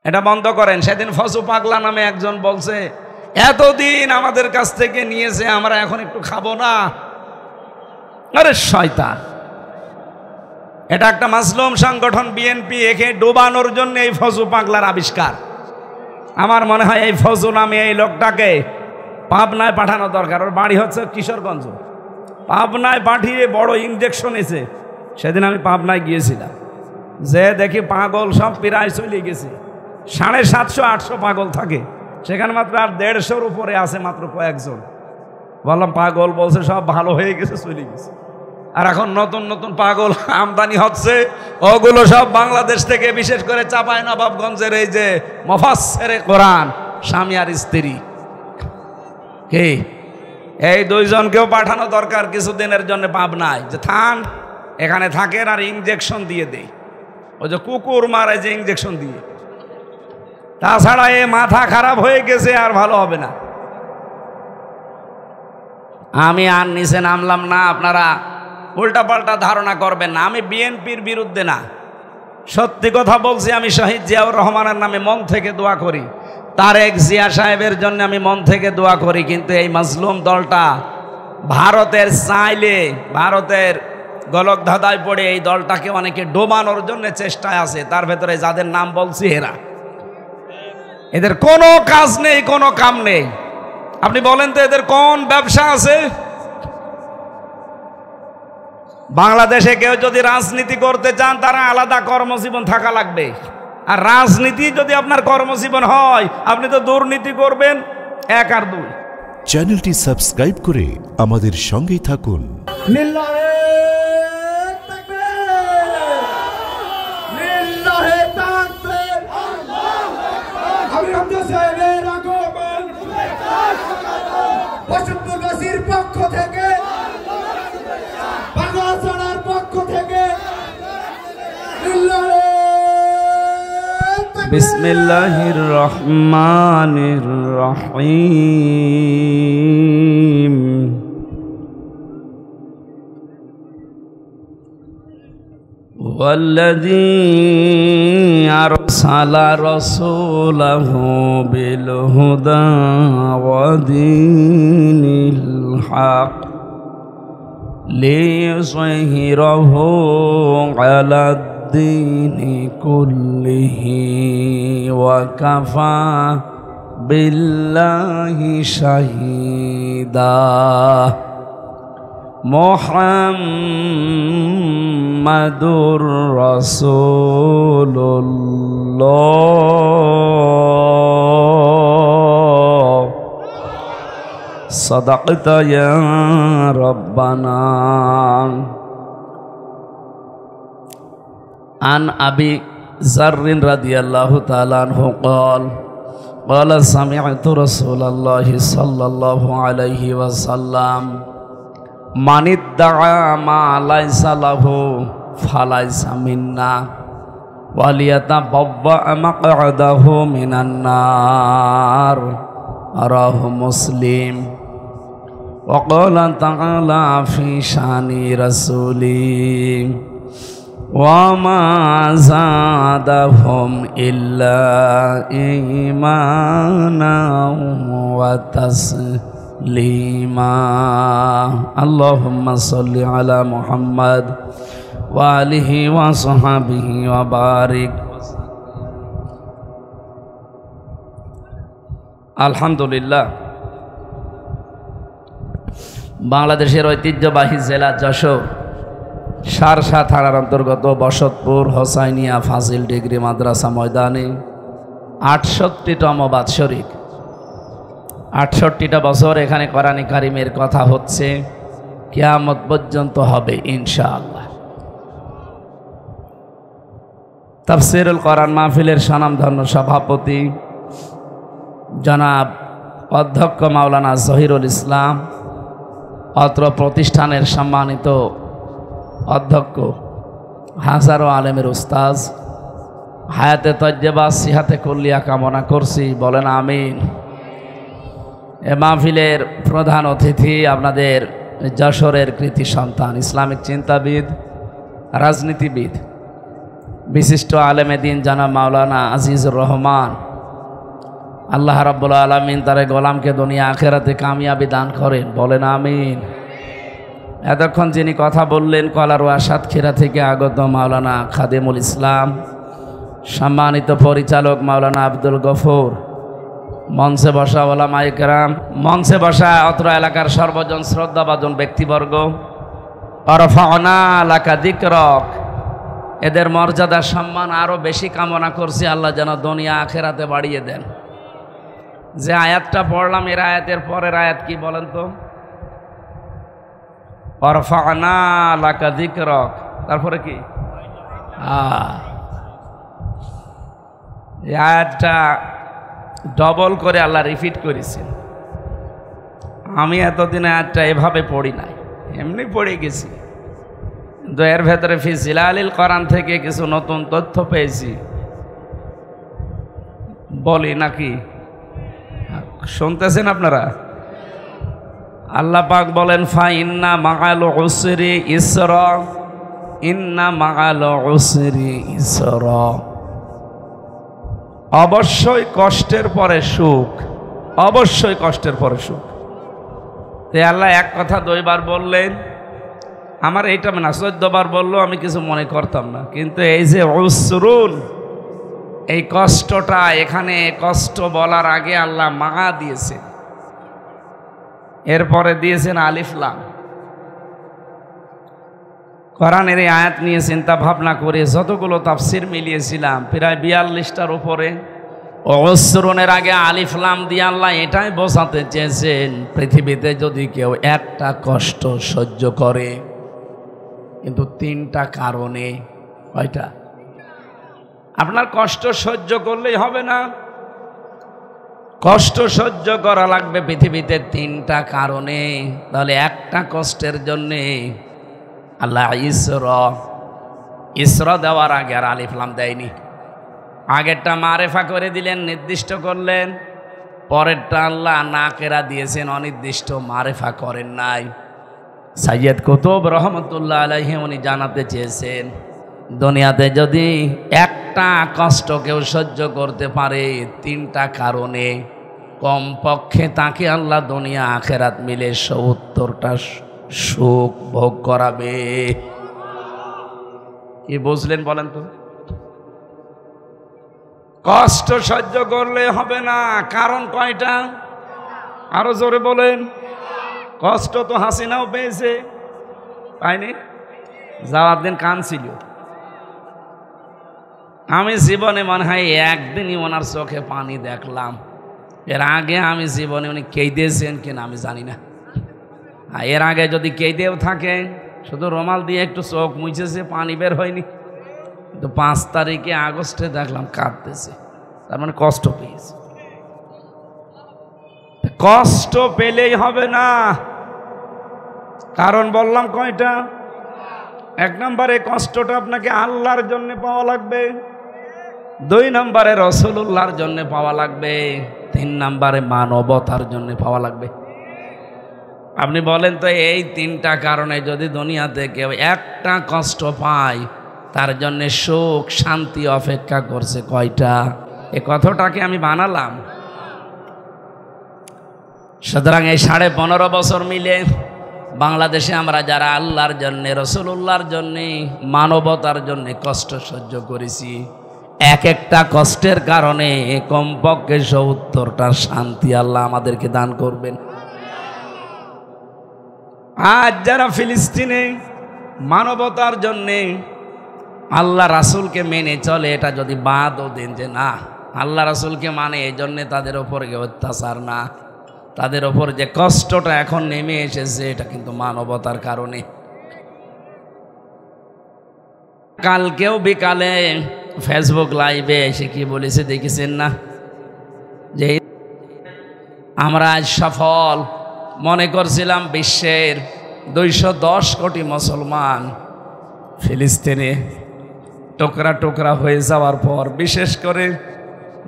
এটা বন্ধ করেন। সেদিন ফজু পাগলা নামে একজন বলছে এতদিন আমাদের কাছ থেকে নিয়েছে, আমরা এখন একটু খাবো না। আরে শয়তান! এটা একটা মাসলুম সংগঠন বিএনপি, একে ডুবানোর জন্য এই ফজু পাগলার আবিষ্কার। আমার মনে হয় এই ফজু নামে এই লোকটাকে পাবনায় পাঠানো দরকার। ওর বাড়ি হচ্ছে কিশোরগঞ্জ। পাবনায় পাঠিয়ে বড় ইঞ্জেকশন এসে, সেদিন আমি পাবনায় গিয়েছিলাম, যে দেখি পাগল সব প্রায় চলে গেছে। 750-800 পাগল থাকে সেখানে, মাত্র আর 150-র উপরে আছে মাত্র কয়েকজন। বললাম পাগল, বলছে সব ভালো হয়ে গেছে, চলে গেছে। আর এখন নতুন নতুন পাগল আমদানি হচ্ছে, ওগুলো সব বাংলাদেশ থেকে, বিশেষ করে চাঁপাইনবাবগঞ্জের এই যে মুফাসসিরে কোরআন স্বামী আর স্ত্রী, কে এই দুইজনকেও পাঠানো দরকার কিছুদিনের জন্য পাবনায়, যে থান এখানে থাকেন আর ইঞ্জেকশন দিয়ে দেই, ওই যে কুকুর মারে যে ইঞ্জেকশন দিয়ে। তাছাড়া এ মাথা খারাপ হয়ে গেছে, আর ভালো হবে না। আমি আর নিচে নামলাম না, আপনারা উল্টাপাল্টা ধারণা করবেন না। আমি বিএনপির বিরুদ্ধে না, সত্যি কথা বলছি। আমি শহীদ জিয়াউর রহমানের নামে মন থেকে দোয়া করি, তারেক জিয়া সাহেবের জন্য আমি মন থেকে দোয়া করি। কিন্তু এই মাজলুম দলটা ভারতের চাইলে, ভারতের গলক ধাঁধায় পড়ে এই দলটাকে অনেকে ডোবানোর জন্য চেষ্টায় আছে। তার ভেতরে যাদের নাম বলছি এদের কোনো কাজ নেই, কোনো কাম নেই। আপনি বলেন তো এদের কোন ব্যবসা আছে? বাংলাদেশে কেউ যদি রাজনীতি করতে চান, তারা আলাদা কর্মজীবন থাকা লাগবে। আর রাজনীতি যদি আপনার কর্মজীবন হয়, আপনি তো দুর্নীতি করবেন 1 আর 2। চ্যানেলটি সাবস্ক্রাইব করে আমাদের সঙ্গেই থাকুন। পক্ষ থেকে, বাংলাদেশের পক্ষ থেকে বিসমিল্লাহির রহমানির রহিম। ওয়াল্লাযী আরসালা রাসূলাহু বিল হুদা ওয়া দীনিল হক লিইয়ুযহিরাহু আলাদ দীনি কুল্লিহি ওয়া কাফা বিল্লাহি শাহীদা। মুহাম্মাদুর রাসূলুল্লাহ। সাদাকতা ইয়া রাব্বানা। আন আবি যাররিন রাদিয়াল্লাহু তাআলা আনহু قال قال سمعت رسول الله صلى الله عليه وسلم من ادعى ما ليس له فليس منا وليتبوأ مقعده من النار. رواه مسلم. وقال تعالى في شان رسوله وما زادهم إلا إيمانا وتسليما. اللهم صل على محمد وآله وصحبه وبارك. আলহামদুলিল্লাহ, বাংলাদেশের ঐতিহ্যবাহী জেলা যশোর সারসা থানার অন্তর্গত বসতপুর হোসাইনিয়া ফাজিল ডিগ্রি মাদ্রাসা ময়দানে ৬৮তম বাৎসরিক ৬৮টা বছর এখানে কোরআনে কারিমের কথা হচ্ছে, কিয়ামত পর্যন্ত হবে ইনশাআল্লাহ। তাফসীরুল কোরআন মাহফিলের স্বনামধন্য সভাপতি জনাব অধ্যক্ষ মাওলানা জহিরুল ইসলাম, অত্র প্রতিষ্ঠানের সম্মানিত অধ্যক্ষ, হাজারো আলেমের উস্তাজ, হায়াতে তজ্জেবা সিহাতে কুল্লিয়া কামনা করছি, বলেন আমিন। এ মাহফিলের প্রধান অতিথি আপনাদের যশোরের কৃতি সন্তান, ইসলামিক চিন্তাবিদ, রাজনীতিবিদ, বিশিষ্ট আলেমে দিন জানা মাওলানা আজিজুর রহমান, আল্লাহ রাব্বুল আলামিন তার গোলামকে দুনিয়া আখেরাতে কামিয়াবি দান করেন, বলেন আমিন। এতক্ষণ যিনি কথা বললেন কলারোয়া সাতক্ষীরা থেকে আগত মাওলানা খাদিমুল ইসলাম, সম্মানিত পরিচালক মাওলানা আব্দুল গফুর, মঞ্চে বসা ওলামায়ে কেরাম, মঞ্চে বসা অত্র এলাকার সর্বজন শ্রদ্ধাভাজন ব্যক্তিবর্গ, অরফানা লাকা যিকরক, এদের মর্যাদা সম্মান আরও বেশি কামনা করছি আল্লাহ যেন দুনিয়া আখেরাতে বাড়িয়ে দেন। যে আয়াতটা পড়লাম এর আয়াতের পরের আয়াত কি বলেন তো? অরফানা লাকা যিকরক, তারপরে কি? এই আয়াতটা ডবল করে আল্লাহ রিপিট করেছেন। আমি এতদিন আয়াতটা এভাবে পড়ি নাই, এমনি পড়ে গেছি, কিন্তু এর ভেতরে ফি জিলালিল কোরআন থেকে কিছু নতুন তথ্য পেয়েছি, বলি নাকি? শুনতেছেন আপনারা? আল্লাহ পাক বলেন ফা ইন্না মাআল উসরি ইসরা, ইন্না মাআল উসরি ইসরা, অবশ্যই কষ্টের পরে সুখ, অবশ্যই কষ্টের পরে সুখ। তো আল্লাহ এক কথা দুইবার বললেন, আমার এইটা না 14 বার বললো আমি কিছু মনে করতাম না, কিন্তু এই যে উসরুন, এই কষ্টটা, এখানে কষ্ট বলার আগে আল্লাহ মা দিয়েছে, এরপরে দিয়েছেন আলিফ লাম। কোরআনের এই আয়াত নিয়ে চিন্তা ভাবনা করে যতগুলো তাফসির মিলিয়েছিলাম প্রায় 42টার উপরে। উসরুনের আগে আলিফ লাম দিয়ে আল্লাহ এটাই বোঝাতে চেয়েছেন, পৃথিবীতে যদি কেউ একটা কষ্ট সহ্য করে, কিন্তু 3টা কারণে, কয়টা? আপনার কষ্ট সহ্য করলেই হবে না, কষ্ট সহ্য করা লাগবে পৃথিবীতে 3টা কারণে। তাহলে একটা কষ্টের জন্যে আল্লাহ ইসরা দেওয়ার আগে আর আলিফ লাম দেয়নি। আগেরটা মারেফা করে দিলেন, নির্দিষ্ট করলেন, পরেরটা আল্লাহ নাকেরা দিয়েছেন, অনির্দিষ্ট, মারেফা করেন নাই। সাইয়্যিদ কুতুব রহমতুল্লাহ আলাইহি উনি জানাতে চেয়েছেন, দুনিয়াতে যদি একটা কষ্ট কেউ সহ্য করতে পারে 3টা কারণে, কমপক্ষে তাকে আল্লাহ দুনিয়া আখেরাত মিলে 70টা সুখ ভোগ করাবে। কি বুঝলেন বলেন তো? কষ্ট সহ্য করলে হবে না, কারণ কয়টা? আরো জোরে বলেন। কষ্ট তো হাসিনাও পেয়েছে, পাইনি? যাওয়ার দিন কাঁদছিল, আমি জীবনে মনে হয় একদিনই ওনার চোখে পানি দেখলাম, এর আগে আমি জীবনে উনি কেঁদেছেন কিনা আমি জানি না। এর আগে যদি কেঁদেও থাকে, শুধু রুমাল দিয়ে একটু চোখ মুছেছে, পানি বের হয়নি, কিন্তু 5 তারিখে আগস্টে দেখলাম কাঁদতেছে, তার মানে কষ্ট পেয়েছে। কষ্ট পেলেই হবে না, কারণ বললাম কয়টা? 1 নম্বরে কষ্টটা আপনাকে আল্লাহর জন্য পাওয়া লাগবে, 2 নম্বরে রাসূলুল্লাহর জন্য পাওয়া লাগবে, 3 নম্বরে মানবতার জন্য পাওয়া লাগবে। আপনি বলেন তো, এই 3টা কারণে যদি দুনিয়াতে কেউ একটা কষ্ট পায়, তার জন্য সুখ শান্তি অপেক্ষা করছে কয়টা? এ কথাটাকে আমি বানালাম। সুতরাং এই 15.5 বছর মিলে বাংলাদেশে আমরা যারা আল্লাহর জন্যে, রাসূলুল্লাহর জন্যে, মানবতার জন্যে কষ্ট সহ্য করেছি, এক একটা কষ্টের কারণে কমপক্ষে 70টা শান্তি আল্লাহ আমাদেরকে দান করবেন। আজ যারা ফিলিস্তিনে মানবতার জন্যে আল্লাহ রাসূলকে মেনে চলে, এটা যদি বাদও দেন যে না আল্লাহ রাসূলকে মানে, এই জন্যে তাদের ওপর অত্যাচার না, তাদের ওপর যে কষ্টটা এখন নেমে এসেছে এটা কিন্তু মানবতার কারণে। কালকেও বিকালে ফেসবুক লাইভে এসে কি বলেছে দেখেছেন না, যে আমরা আজ সফল, মনে করছিলাম বিশ্বের 210 কোটি মুসলমান ফিলিস্তিনে টুকরা টুকরা হয়ে যাওয়ার পর, বিশেষ করে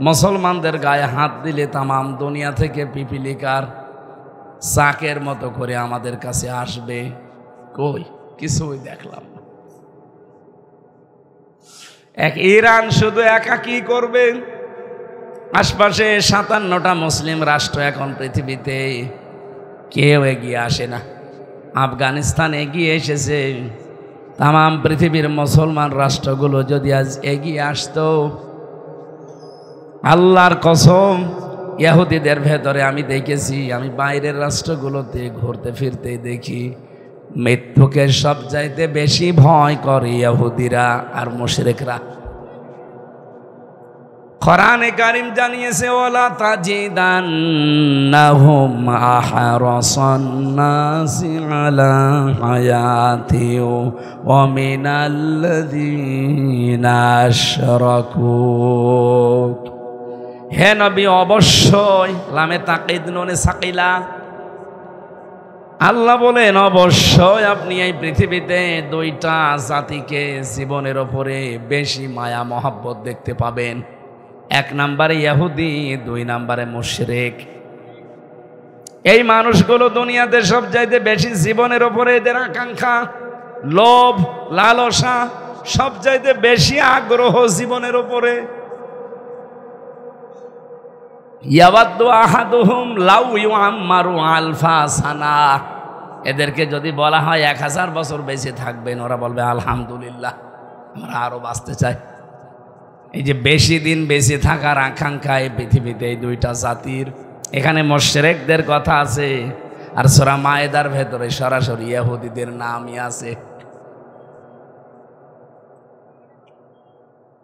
মুসলমানদের গায়ে হাত দিলে তামাম দুনিয়া থেকে পিপিলিকার চাকের মতো করে আমাদের কাছে আসবে, কই কিছুই দেখলাম না। এক ইরান শুধু একা কি করবে? আশপাশে 57টা মুসলিম রাষ্ট্র এখন পৃথিবীতে, কেউ এগিয়ে আসে না। আফগানিস্তান এগিয়ে এসেছে। তাম পৃথিবীর মুসলমান রাষ্ট্রগুলো যদি আজ এগিয়ে আসতো, আল্লাহর কসম, ইহুদিদের ভেতরে আমি দেখেছি, আমি বাইরের রাষ্ট্রগুলোতে ঘুরতে ফিরতে দেখি, মৃত্যুকে সবচাইতে বেশি ভয় করে ইহুদিরা আর মুশরিকরা। কোরআনে কারীম জানিয়েছে, ওয়ালা তাজিদান্নাহুম আহরাসান নাসি আলা হায়াতি ওয়া মিনাল্লাযীনা আশরাকু। হে নবী, অবশ্যই, লামে তাকিদ নুনে সাকিলা, আল্লাহ বলেন অবশ্যই আপনি এই পৃথিবীতে দুইটা জাতিকে জীবনের ওপরে বেশি মায়া মহব্বত দেখতে পাবেন। এক নম্বরে ইহুদি, দুই নম্বরে মুশরিক। এই মানুষগুলো দুনিয়াতে সবচাইতে বেশি জীবনের ওপরে এদের আকাঙ্ক্ষা, লোভ, লালসা, সবচাইতে বেশি আগ্রহ জীবনের ওপরে। ইয়াওয়াদ্দু আহাদুহুম লাউ ইউআম্মারু আলফা সানা। এদেরকে যদি বলা হয় 1000 বছর বেঁচে থাকবেন, ওরা বলবে আলহামদুলিল্লাহ, আমরা আরো বাঁচতে চাই। এই যে বেশি দিন বেঁচে থাকার আকাঙ্ক্ষা এই পৃথিবীতে এই দুইটা জাতির। এখানে মুশরিকদের কথা আছে, আর সূরা মায়েদার ভেতরে সরাসরি ইহুদিদের নামই আছে।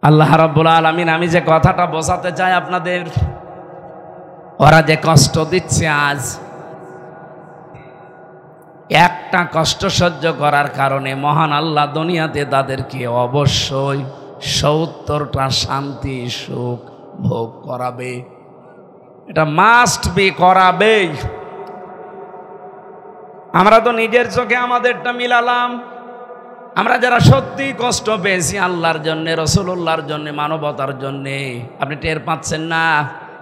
আল্লাহ রাব্বুল আলামিন, আমি যে কথাটা বোঝাতে চাই আপনাদের, ওরা যে কষ্ট দিচ্ছে আজ, একটা কষ্ট সহ্য করার কারণে মহান আল্লাহ দুনিয়াতে তাদেরকে অবশ্যই 70টা শান্তি সুখ ভোগ করাবে। এটা মাস্ট বি, করাবেই। আমরা তো নিজের চোখে আমাদেরটা মিলালাম। আমরা যারা সত্যি কষ্ট পেয়েছি আল্লাহর জন্যে, রাসূলুল্লাহর জন্যে, মানবতার জন্যে, আপনি টের পাচ্ছেন না?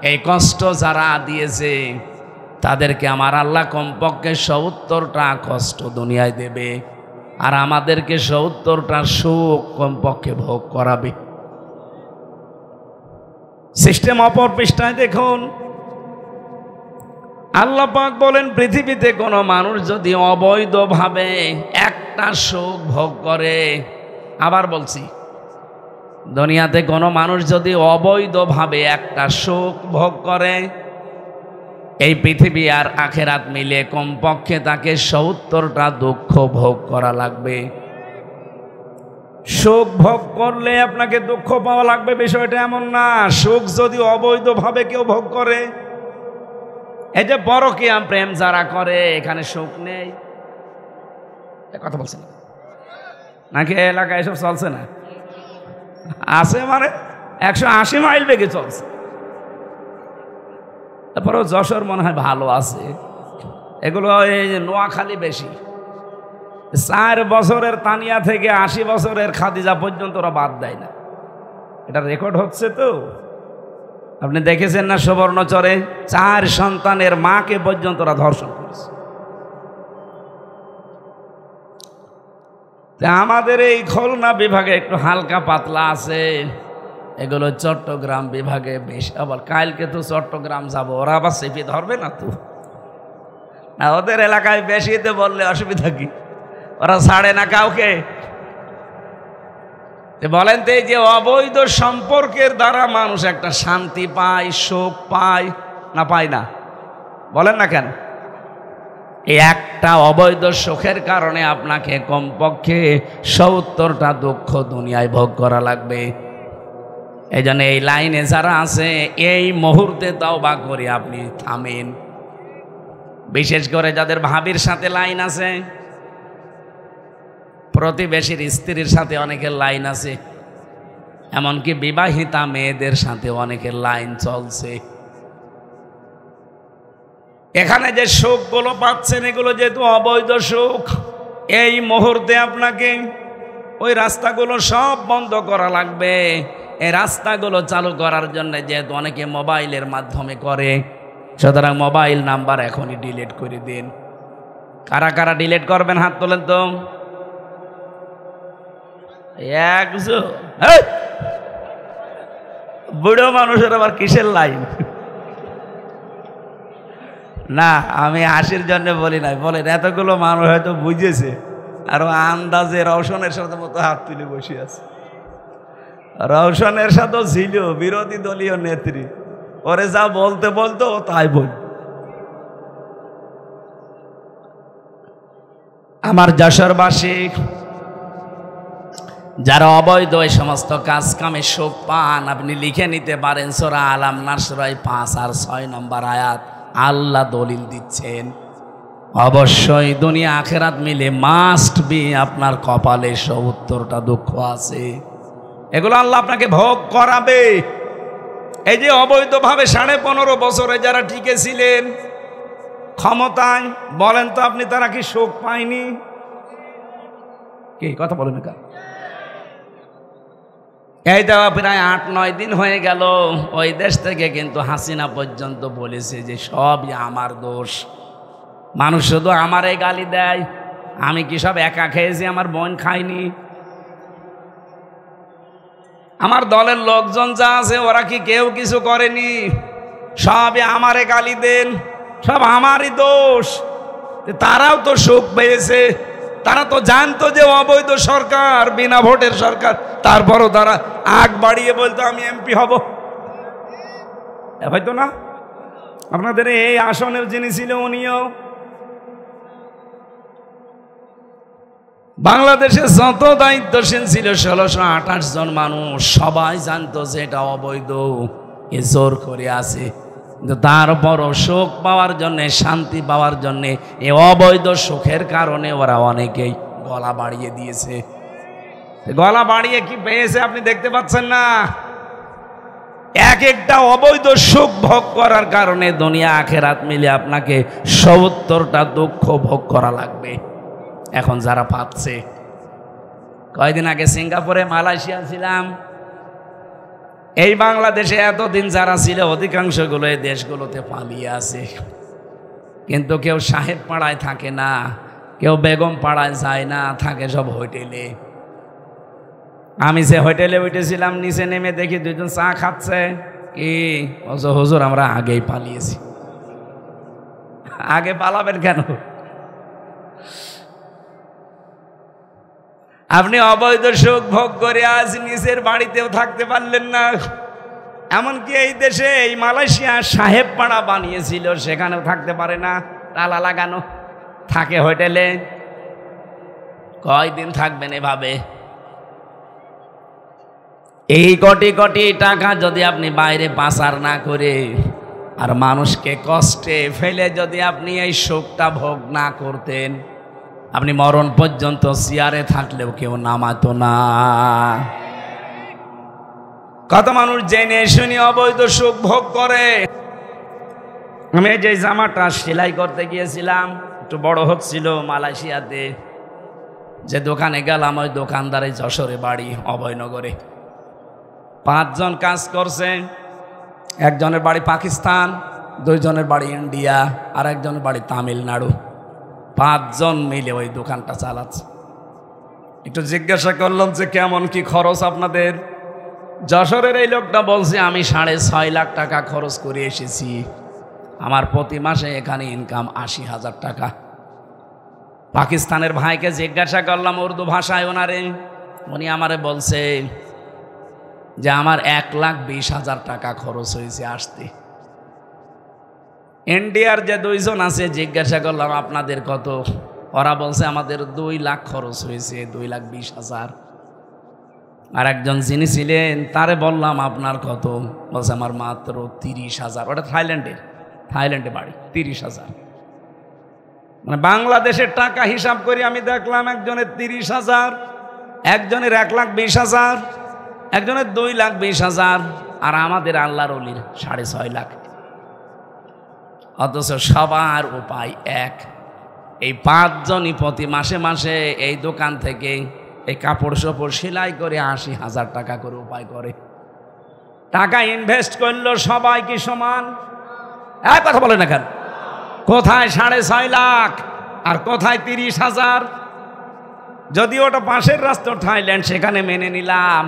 এই কষ্ট যারা দিয়েছে তাদেরকে আমার আল্লাহ কমপক্ষে 70টা কষ্ট দুনিয়ায় দেবে, আর আমাদেরকে 70টা সুখ কমপক্ষে ভোগ করাবে। সিস্টেম অপর পৃষ্ঠায় দেখুন, আল্লাহ পাক বলেন, পৃথিবীতে কোনো মানুষ যদি অবৈধভাবে একটা সুখ ভোগ করে, আবার বলছি, দুনিয়াতে কোনো মানুষ যদি অবৈধভাবে একটা সুখ ভোগ করে, এই পৃথিবী আর আখেরাত মিলে কমপক্ষে তাকে 70টা দুঃখ ভোগ করা লাগবে। সুখ ভোগ করলে আপনাকে দুঃখ পাওয়া লাগবে, বিষয়টা এমন না। সুখ যদি অবৈধভাবে কেউ ভোগ করে, এই যে পরকীয়া প্রেম যারা করে, এখানে সুখ নেই। কথা বলছে না নাকি? এলাকায় এসব চলছে না? আছে, মানে 180 মাইল বেগে চলছে। তারপরেও যশোর মনে হয় ভালো আছে। এগুলো এই নোয়াখালী বেশি। 4 বছরের তানিয়া থেকে 80 বছরের খাদিজা পর্যন্ত ওরা বাদ দেয় না। এটা রেকর্ড হচ্ছে তো। আপনি দেখেছেন না, সুবর্ণচরে 4 সন্তানের মাকে পর্যন্ত ওরা ধর্ষণ করেছে। আমাদের এই খুলনা বিভাগে একটু হালকা পাতলা আছে, এগুলো চট্টগ্রাম বিভাগে বেশি। আবার কালকে তো চট্টগ্রাম যাব, ওরা আবার চেপে ধরবে না তো? না, ওদের এলাকায় বেশিতে বললে অসুবিধা কি? ওরা ছাড়ে না কাউকে। বলেন তো, এই যে অবৈধ সম্পর্কের দ্বারা মানুষ একটা শান্তি পায়, সুখ পায় না পায় না? বলেন না কেন? এই একটা অবৈধ সুখের কারণে আপনাকে কমপক্ষে 70টা দুঃখ দুনিয়ায় ভোগ করা লাগবে। এই জন্য এই লাইনে যারা আছে, এই মুহূর্তে তওবা করে আপনি থামেন। বিশেষ করে যাদের ভাবির সাথে লাইন আছে, প্রতিবেশীর স্ত্রীর সাথে অনেকের লাইন আছে, এমনকি বিবাহিতা মেয়েদের সাথে অনেকের লাইন চলছে। এখানে যে সুখগুলো পাচ্ছেন, এগুলো যেহেতু অবৈধ সুখ, এই মুহূর্তে আপনাকে ওই রাস্তাগুলো সব বন্ধ করা লাগবে। এই রাস্তাগুলো চালু করার জন্য যেহেতু অনেকে মোবাইলের মাধ্যমে করে, সুতরাং মোবাইল নাম্বার এখনই ডিলিট করে দিন। কারা কারা ডিলিট করবেন হাত তোলেন তো। একজন, বুড়ো মানুষের আবার কিসের লাইন? না, আমি হাসির জন্য বলি নাই, বলেন এতগুলো মানুষ হয়তো বুঝেছে, আর আন্দাজে রওশনের সাথে মতো হাত তুলে বসে আছে। রওশনের সাথেও ছিল বিরোধী দলীয় নেত্রী, ওরে যা বলতে বলতো ও তাই বল। আমার যশোরবাসী যারা অবৈধ এই সমস্ত কাজ কামে সুখ পান, আপনি লিখে নিতে পারেন সূরা আল নাসর 5 আর 6 নম্বর আয়াত। আল্লাহ দলিল দিচ্ছেন অবশ্যই দুনিয়া আখেরাত মিলে মাস্ট বি আপনার কপালে 70টা দুঃখ আছে, এগুলো আল্লাহ আপনাকে ভোগ করাবে। এই যে অবৈধভাবে 15.5 বছরে যারা টিকে ছিলেন ক্ষমতায়, বলেন তো আপনি তারা কি সুখ পায়নি? কি কথা বলেন না? এই দেওয়া প্রায় 8-9 দিন হয়ে গেল, ওই দেশ থেকে কিন্তু হাসিনা পর্যন্ত বলেছে যে সবই আমার দোষ, মানুষ শুধু আমারে গালি দেয়, আমি কি সব একা খেয়েছি, আমার বোন খায়নি? আমার দলের লোকজন যা আছে ওরা কি কেউ কিছু করেনি? সবই আমারে গালি দেন, সব আমারই দোষ। তারাও তো সুখ পেয়েছে, তারা তো জানতো যে অবৈধ সরকার, বিনা ভোটের সরকার, তারপরও তারা আগ বাড়িয়ে বলতো আমি এমপি হব। হয়তো না আপনাদের এই আসনের যিনি ছিল উনিও। বাংলাদেশে যত দায়িত্বশীল ছিল 1628 জন মানুষ, সবাই জানতো যে এটা অবৈধ, এ জোর করে আছে, কিন্তু তারপরও সুখ পাওয়ার জন্যে, শান্তি পাওয়ার জন্যে, এ অবৈধ সুখের কারণে ওরা অনেকেই গলা বাড়িয়ে দিয়েছে। গলা বাড়িয়ে কি পেয়েছে আপনি দেখতে পাচ্ছেন না? এক একটা অবৈধ সুখ ভোগ করার কারণে দুনিয়া আখেরাত মিলে আপনাকে 70টা দুঃখ ভোগ করা লাগবে। এখন যারা পাচ্ছে, কয়দিন আগে সিঙ্গাপুরে, মালয়েশিয়া ছিলাম, এই বাংলাদেশে এতদিন যারা ছিল অধিকাংশগুলো এই দেশগুলোতে পালিয়ে আছে, কিন্তু কেউ সাহেব পাড়ায় থাকে না, কেউ বেগম পাড়ায় যায় না, থাকে সব হোটেলে। আমি যে হোটেলে উঠেছিলাম, নিচে নেমে দেখি দুজন চা খাচ্ছে। কি হুজুর, আমরা আগেই পালিয়েছি। আগে পালাবেন কেন? আপনি অবৈধ সুখ ভোগ করে আজ নিজের বাড়িতেও থাকতে পারলেন না। এমনকি এই দেশে, এই মালয়েশিয়া সাহেব পাড়া বানিয়েছিল, সেখানেও থাকতে পারে না, তালা লাগানো, থাকে হোটেলে। কয়দিন থাকবেন এভাবে? এই কোটি কোটি টাকা যদি আপনি বাইরে পাচার না করে আর মানুষকে কষ্টে ফেলে যদি আপনি এই সুখটা ভোগ না করতেন, আপনি মরণ পর্যন্ত চেয়ারে থাকলেও কেউ নামাতো না। কত মানুষ জেনে শুনি অবৈধ সুখ ভোগ করে। আমি যে জামাটা সেলাই করতে গিয়েছিলাম, একটু বড় হচ্ছিল মালয়েশিয়াতে, যে দোকানে গেলাম, ওই দোকানদারে যশোরে বাড়ি, অভয়নগরে। 5 জন কাজ করছে, একজনের বাড়ি পাকিস্তান, 2 জনের বাড়ি ইন্ডিয়া, আর একজনের বাড়ি তামিলনাড়ু। 5 জন মিলে ওই দোকানটা চালাচ্ছে। একটু জিজ্ঞাসা করলাম যে কেমন কি খরচ আপনাদের? যশোরের এই লোকটা বলছে আমি 6.5 লাখ টাকা খরচ করে এসেছি, আমার প্রতি মাসে এখানে ইনকাম 80,000 টাকা। পাকিস্তানের ভাইকে জিজ্ঞাসা করলাম উর্দু ভাষায় ওনারে, উনি আমারে বলছে যে আমার 1,20,000 টাকা খরচ হয়েছে আসতে। ইন্ডিয়ার যে 2 জন আছে জিজ্ঞাসা করলাম আপনাদের কত? ওরা বলছে আমাদের 2 লাখ খরচ হয়েছে, 2,20,000। আর একজন যিনি ছিলেন তারে বললাম আপনার কত? বলছে আমার মাত্র 30,000। ওটা থাইল্যান্ডে বাড়ি, 30,000। মানে বাংলাদেশের টাকা হিসাব করি আমি দেখলাম একজনের 30,000, একজনের 1,20,000, একজনের 2,20,000, আর আমাদের আল্লাহর ওলির 6.5 লাখ। অথচ সবার উপায় এক। এই 5 জনই প্রতি মাসে মাসে এই দোকান থেকে এই কাপড় চোপড় সেলাই করে 80,000 টাকা করে উপায় করে। টাকা ইনভেস্ট করলো সবাই কি সমান? কথা বলে না কেন? কোথায় 6.5 লাখ আর কোথায় 30,000? যদি ওটা পাশের রাষ্ট্র থাইল্যান্ড, সেখানে মেনে নিলাম,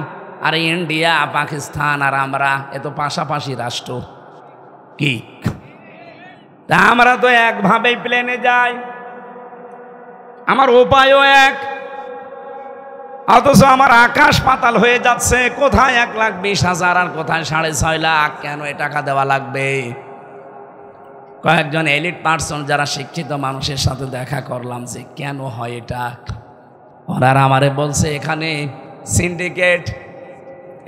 আর ইন্ডিয়া পাকিস্তান আর আমরা এ তো পাশাপাশি রাষ্ট্র। কি তা আমরা তো একভাবেই প্লেনে যাই, আমার উপায়ও এক, অথচ আমার আকাশ পাতাল হয়ে যাচ্ছে। কোথায় 1,20,000 আর কোথায় 6.5 লাখ? কেন এ টাকা দেওয়া লাগবে? কয়েকজন এলিট পার্সন যারা শিক্ষিত মানুষের সাথে দেখা করলাম যে কেন হয় এটা, ওনারা আমারে বলছে এখানে সিন্ডিকেট,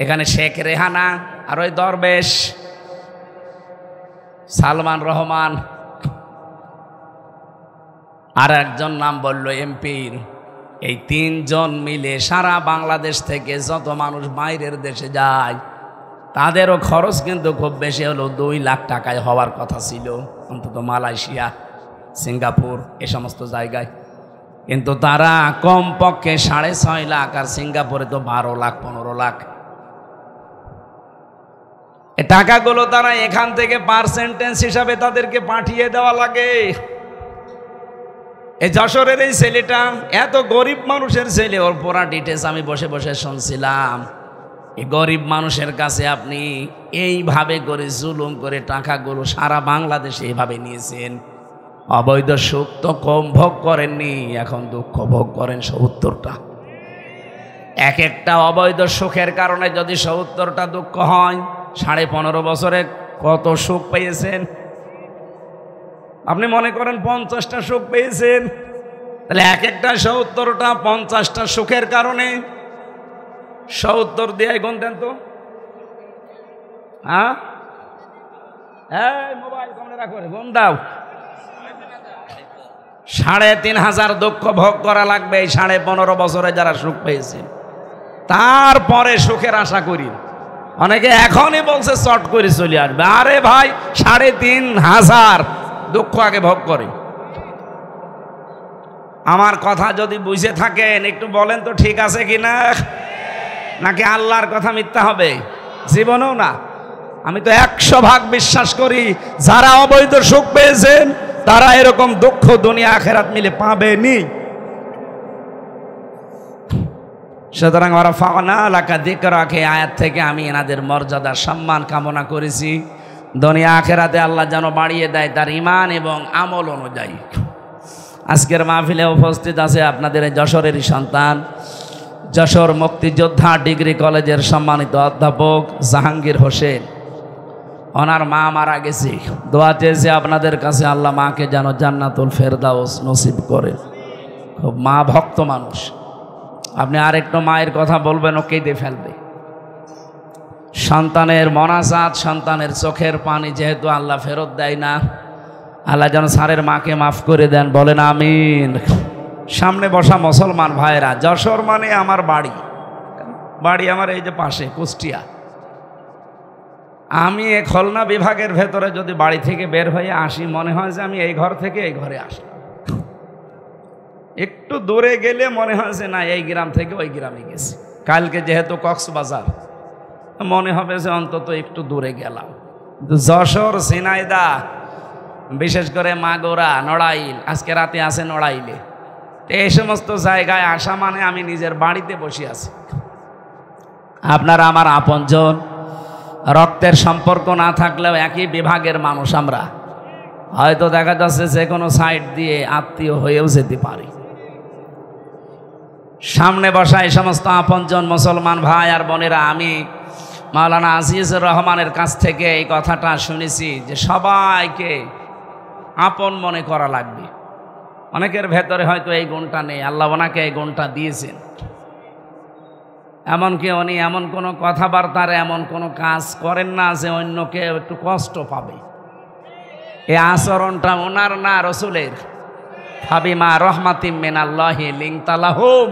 এখানে শেখ রেহানা আর ওই দরবেশ সালমান রহমান আর একজন নাম বলল এমপির, এই 3 জন মিলে সারা বাংলাদেশ থেকে যত মানুষ বাইরের দেশে যায় তাদেরও খরচ কিন্তু খুব বেশি হলো 2 লাখ টাকায় হওয়ার কথা ছিল, অন্তত মালয়েশিয়া, সিঙ্গাপুর এ সমস্ত জায়গায়। কিন্তু তারা কমপক্ষে 6.5 লাখ, আর সিঙ্গাপুরে তো 12 লাখ 15 লাখ। এ টাকাগুলো তারা এখান থেকে পার্সেন্টেজ হিসাবে তাদেরকে পাঠিয়ে দেওয়া লাগে। এই যশোরের এই ছেলেটা এত গরিব মানুষের ছেলে, ওর পুরা ডিটেলস আমি বসে বসে শুনছিলাম। এই গরিব মানুষের কাছে আপনি এইভাবে করে জুলুম করে টাকাগুলো সারা বাংলাদেশে এইভাবে নিয়েছেন। অবৈধ সুখ তো কম ভোগ করেননি, এখন দুঃখ ভোগ করেন 70টা। এক একটা অবৈধ সুখের কারণে যদি 70টা দুঃখ হয়, 15.5 বছরে কত সুখ পেয়েছেন? আপনি মনে করেন 50টা সুখ পেয়েছেন, তাহলে এক একটা 70টা 50টা সুখের কারণে 70 দিয়ে গুণ দেন তো। হ্যাঁ, মোবাইল সামনে রাখো, গুণ দাও। 3,500 দুঃখ ভোগ করা লাগবে এই 15.5 বছরে যারা সুখ পেয়েছে। তারপরে সুখের আশা করি। অনেকে এখনই বলছে চট করে চলে আসবে। আরে ভাই, 3,500 দুঃখ আগে ভোগ করে। আমার কথা যদি বুঝে থাকেন একটু বলেন তো ঠিক আছে কিনা, নাকি আল্লাহর কথা মিথ্যা হবে? জীবনেও না। আমি তো 100 ভাগ বিশ্বাস করি যারা অবৈধ সুখ পেয়েছেন তারা এরকম দুঃখ দুনিয়া আখেরাত মিলে পাবেনি। সুতরাং ওরা ফানা লাকা যিকরাকে আয়াত থেকে আমি এনাদের মর্যাদা সম্মান কামনা করেছি। দুনিয়া আখেরাতে আল্লাহ যেন বাড়িয়ে দেয় তার ঈমান এবং আমল অনুযায়ী। আজকের মাহফিলে উপস্থিত আছে আপনাদের যশোরেরই সন্তান, যশোর মুক্তিযোদ্ধা ডিগ্রি কলেজের সম্মানিত অধ্যাপক জাহাঙ্গীর হোসেন। ওনার মা মারা গেছে, দোয়া চেয়েছে আপনাদের কাছে আল্লাহ মাকে যেন জান্নাতুল ফেরদাউস নসিব করে। খুব মা ভক্ত মানুষ। আপনি আরেকটু মায়ের কথা বলবেন ও কেঁদে ফেলবে। সন্তানের মনাজাত, সন্তানের চোখের পানি যেহেতু আল্লাহ ফেরত দেয় না, আল্লাহ যেন স্যারের মাকে মাফ করে দেন, বলেন আমিন। সামনে বসা মুসলমান ভাইরা, যশোর মানে আমার বাড়ি, বাড়ি আমার এই যে পাশে কুষ্টিয়া। আমি এই খুলনা বিভাগের ভেতরে যদি বাড়ি থেকে বের হয়ে আসি, মনে হয় যে আমি এই ঘর থেকে এই ঘরে আসলাম। একটু দূরে গেলে মনে হয় যে না, এই গ্রাম থেকে ওই গ্রামে গেছি। কালকে যেহেতু কক্সবাজার, মনে হবে যে অন্তত একটু দূরে গেলাম। যশোর, ঝিনাইদহ, বিশেষ করে মাগুরা, নড়াইল, আজকে রাতে আছে নড়াইলে, এই সমস্ত জায়গায় আসা মানে আমি নিজের বাড়িতে বসে আছি। আপনারা আমার আপনজন, রক্তের সম্পর্ক না থাকলেও একই বিভাগের মানুষ আমরা। হয়তো দেখা যাচ্ছে যে কোনো সাইড দিয়ে আত্মীয় হয়েও যেতে পারি। সামনে বসা এই সমস্ত আপনজন মুসলমান ভাই আর বোনেরা, আমি মাওলানা আজিজুর রহমানের কাছ থেকে এই কথাটা শুনেছি যে সবাইকে আপন মনে করা লাগবে। অনেকের ভেতরে হয়তো এই গুণটা নেই, আল্লাহ ওনাকে এই গুণটা দিয়েছেন। এমনকি উনি এমন কোনো কথাবার্তার এমন কোনো কাজ করেন না যে অন্যকে একটু কষ্ট পাবে। এই আচরণটা ওনার না, রসুলের। ফাবিমা রহমাতিম মিনাল্লাহি লিনতা লাহুম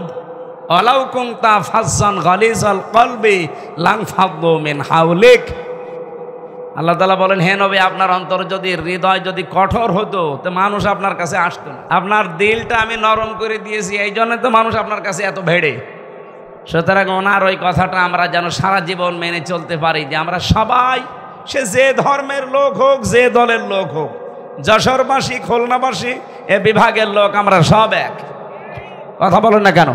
ওয়ালাউ কুনতা ফাজ্জান গালিজাল কলবি লানফাদ্দু মিন হাওলিক। আল্লাহ তাআলা বলেন, হে নবী, আপনার অন্তর যদি, হৃদয় যদি কঠোর হতো তো মানুষ আপনার কাছে আসতো না। আপনার দিলটা আমি নরম করে দিয়েছি, এই জন্য তো মানুষ আপনার কাছে এত ভেড়ে। সুতরাং ওনার ওই কথাটা আমরা যেন সারা জীবন মেনে চলতে পারি যে আমরা সবাই, সে যে ধর্মের লোক হোক, যে দলের লোক হোক, যশোরবাসী, খুলনাবাসী, এ বিভাগের লোক, আমরা সব এক। কথা বলেন না কেন?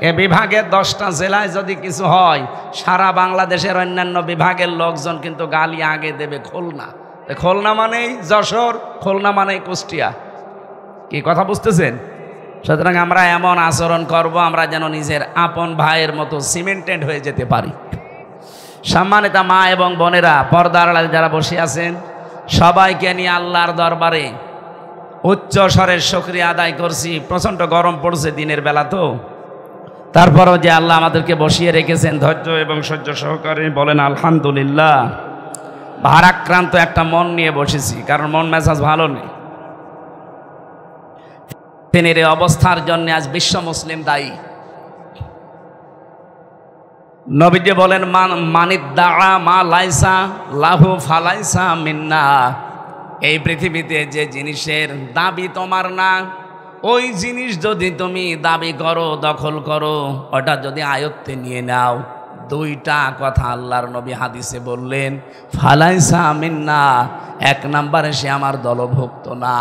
এ বিভাগের 10টা জেলায় যদি কিছু হয়, সারা বাংলাদেশের অন্যান্য বিভাগের লোকজন কিন্তু গালি আগে দেবে খুলনা। খুলনা মানেই যশোর, খুলনা মানেই কুষ্টিয়া। কি কথা বুঝতেছেন? সুতরাং আমরা এমন আচরণ করব আমরা যেন নিজের আপন ভাইয়ের মতো সিমেন্টেড হয়ে যেতে পারি। সম্মানিতা মা এবং বোনেরা, পর্দার আড়ালে যারা বসে আছেন, সবাইকে নিয়ে আল্লাহর দরবারে উচ্চ স্বরের শুকরিয়া আদায় করছি। প্রচণ্ড গরম পড়ছে দিনের বেলা, তো তারপরও যে আল্লাহ আমাদেরকে বসিয়ে রেখেছেন ধৈর্য এবং সহ্য সহকারে, বলেন আলহামদুলিল্লাহ। ভারাক্রান্ত একটা মন নিয়ে বসেছি, কারণ মন মেজাজ ভালো নেই। তিনের এই অবস্থার জন্য আজ বিশ্ব মুসলিম দায়ী। নবীজি বলেন মানিদ্দাআ মা লাইসা লাহু ফালাইসা মিন্না। এই পৃথিবীতে যে জিনিসের দাবি তোমার না, ওই জিনিস যদি তুমি দাবি করো, দখল করো, ওটা যদি আয়ত্তে নিয়ে নাও, দুইটা কথা আল্লাহর নবী হাদিসে বললেন, ফালাইসা মিন্না। 1 নম্বরে সে আমার দলভুক্ত না।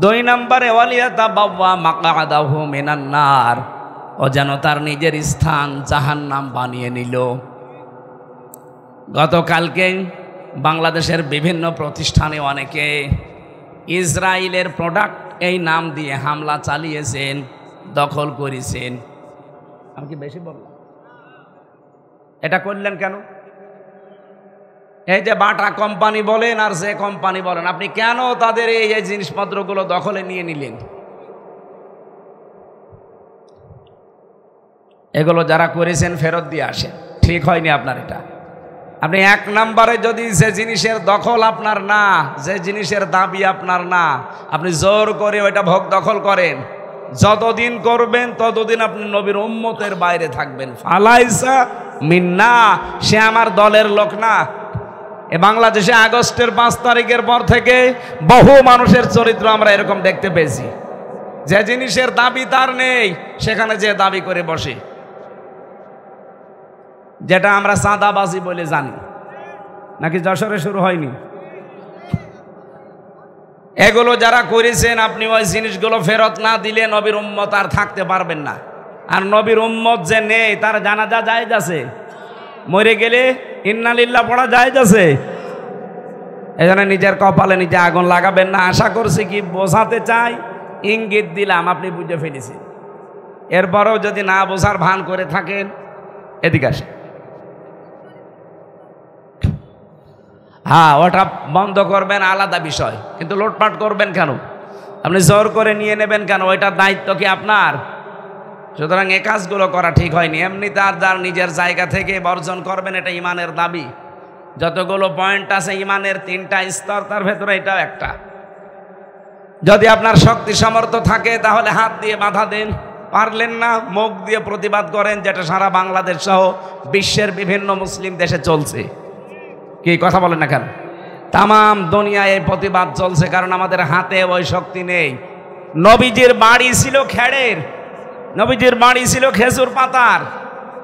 2 নম্বরে ওয়ালিয়াতাবাওয়া মাকআদাহু মিনান নার, ও যেন তার নিজের স্থান জাহান্নাম বানিয়ে নিল। গতকালকে বাংলাদেশের বিভিন্ন প্রতিষ্ঠানে অনেকে ইসরায়েলের প্রোডাক্ট এই নাম দিয়ে হামলা চালিয়েছেন, দখল করেছেন। আমি কি বেশি বললাম? এটা করলেন কেন? এই যে বাটা কোম্পানি বলেন আর যে কোম্পানি বলেন, আপনি কেন তাদের এই জিনিসপত্রগুলো দখলে নিয়ে নিলেন? এগুলো যারা করেছেন ফেরত দিয়ে আসেন, ঠিক হয়নি আপনার এটা। আপনি 1 নম্বরে যদি যে জিনিসের দখল আপনার না, যে জিনিসের দাবি আপনার না, আপনি জোর করে ওইটা ভোগ দখল করেন, যতদিন করবেন ততদিন আপনি নবীর উম্মতের বাইরে থাকবেন। ফালাইসা মিন্না, সে আমার দলের লোক না। এ বাংলাদেশে আগস্টের 5 তারিখের পর থেকে বহু মানুষের চরিত্র আমরা এরকম দেখতে পেয়েছি, যে জিনিসের দাবি তার নেই সেখানে যে দাবি করে বসে, যেটা আমরা চাঁদাবাজি বলে জানি। নাকি যশোরে শুরু হয়নি? এগুলো যারা করেছেন, আপনি ওই জিনিসগুলো ফেরত না দিলে নবীর উম্মত আর থাকতে পারবেন না। আর নবীর উম্মত যে নেই তার জানাজা জায়েজ আছে, মরে গেলে ইন্না লিল্লাহ পড়া জায়েজ আছে। এজন্য নিজের কপালে নিজে আগুন লাগাবেন না। আশা করছি কি বোঝাতে চাই, ইঙ্গিত দিলাম, আপনি বুঝে ফেলেছেন। এরপরেও যদি না বোঝার ভান করে থাকেন, এদিকে আসেন। হ্যাঁ, ওটা বন্ধ করবেন আলাদা বিষয়, কিন্তু লুটপাট করবেন কেন? আপনি জোর করে নিয়ে নেবেন কেন? ওইটার দায়িত্ব কি আপনার? সুতরাং এ কাজগুলো করা ঠিক হয়নি। এমনি তার যার নিজের জায়গা থেকে বর্জন করবেন, এটা ইমানের দাবি। যতগুলো পয়েন্ট আছে ইমানের 3টা স্তর, তার ভেতরে এটাও একটা। যদি আপনার শক্তি সামর্থ্য থাকে তাহলে হাত দিয়ে বাধা দেন, পারলেন না মুখ দিয়ে প্রতিবাদ করেন, যেটা সারা বাংলাদেশ সহ বিশ্বের বিভিন্ন মুসলিম দেশে চলছে। কি কথা বলেন না কেন? তামাম দুনিয়ায় এই প্রতিবাদ চলছে, কারণ আমাদের হাতে ওই শক্তি নেই। নবীজির বাড়ি ছিল খেড়ের, নবীজির বাড়ি ছিল খেজুর পাতার,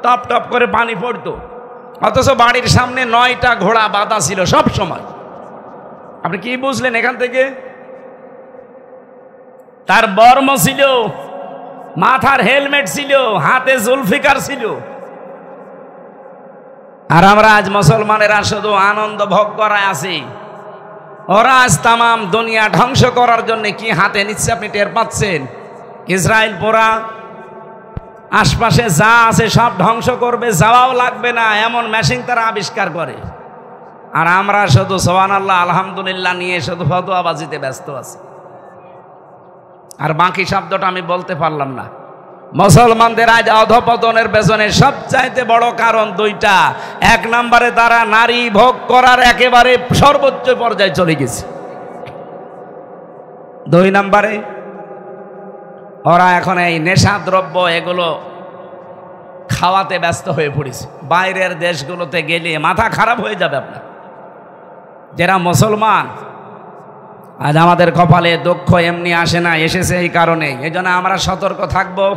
টপ টপ করে পানি পড়তো, অথচ বাড়ির সামনে 9টা ঘোড়া বাঁধা ছিল সব সময়। আপনি কি বুঝলেন এখান থেকে? তার বর্ম ছিল, মাথার হেলমেট ছিল, হাতে জুলফিকার ছিল। আর আমরা আজ মুসলমানেরা শুধু আনন্দ ভোগ করায় আছি। ওরা আজ তামাম দুনিয়া ধ্বংস করার জন্য কি হাতে নিচ্ছে আপনি টের পাচ্ছেন? ইসরায়েল পোরা আশপাশে যা আছে সব ধ্বংস করবে, যাওয়াও লাগবে না এমন মেশিন তারা আবিষ্কার করে। আর আমরা শুধু সুবহানাল্লাহ আলহামদুলিল্লাহ নিয়ে শুধু ফতোয়াবাজিতে ব্যস্ত আছি। আর বাকি শব্দটা আমি বলতে পারলাম না। মুসলমানদের আজ অধপতনের পেছনে সবচাইতে বড় কারণ 2টা। 1 নম্বরে তারা নারী ভোগ করার একেবারে সর্বোচ্চ পর্যায়ে চলে গেছে। 2 নম্বরে ওরা এখন এই নেশাদ্রব্য এগুলো খাওয়াতে ব্যস্ত হয়ে পড়েছে। বাইরের দেশগুলোতে গেলে মাথা খারাপ হয়ে যাবে আপনার। যারা মুসলমান, আজ আমাদের কপালে দুঃখ এমনি আসে না, এসেছে এই কারণে। এই জন্য আমরা সতর্ক থাকবো।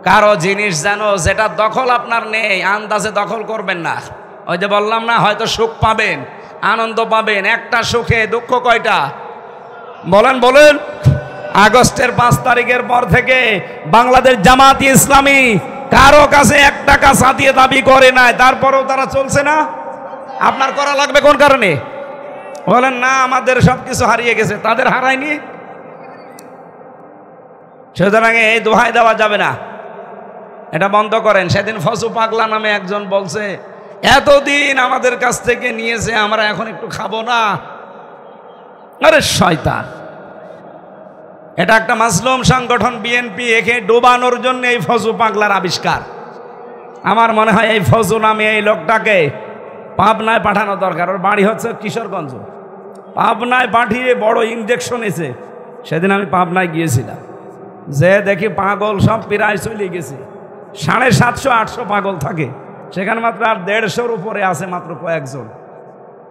কারো জিনিস যেন যেটা দখল আপনার নেই, আন্দাজে দখল করবেন না। ওই যে বললাম না, হয়তো সুখ পাবেন, আনন্দ পাবেন, একটা সুখে দুঃখ কয়টা? বলেন বলেন, আগস্টের 5 তারিখের পর থেকে বাংলাদেশ জামাতি ইসলামী কারো কাছে 1 টাকা সাদিয়ে দাবি করে নাই, তারপরেও তারা চলছে না। আপনার করা লাগবে কোন কারণে? বলেন না আমাদের সবকিছু হারিয়ে গেছে, তাদের হারায়নি। সুতরাং এই দোহাই দেওয়া যাবে না, এটা বন্ধ করেন। সেদিন ফজু পাগলা নামে একজন বলছে এতদিন আমাদের কাছ থেকে নিয়েছে, আমরা এখন একটু খাবো না। আরে শয়তান, এটা একটা মাসলুম সংগঠন বিএনপি, একে ডোবানোর জন্য এই ফজু পাগলার আবিষ্কার। আমার মনে হয় এই ফজু নামে এই লোকটাকে পাবনায় পাঠানো দরকার। ওর বাড়ি হচ্ছে কিশোরগঞ্জ, পাবনায় পাঠিয়ে বড় ইঞ্জেকশন এসে। সেদিন আমি পাবনায় গিয়েছিলাম, যে দেখি পাগল সব প্রায় চলে গেছে। 750-800 পাগল থাকে সেখানে, মাত্র আর 150-র উপরে আছে মাত্র কয়েকজন।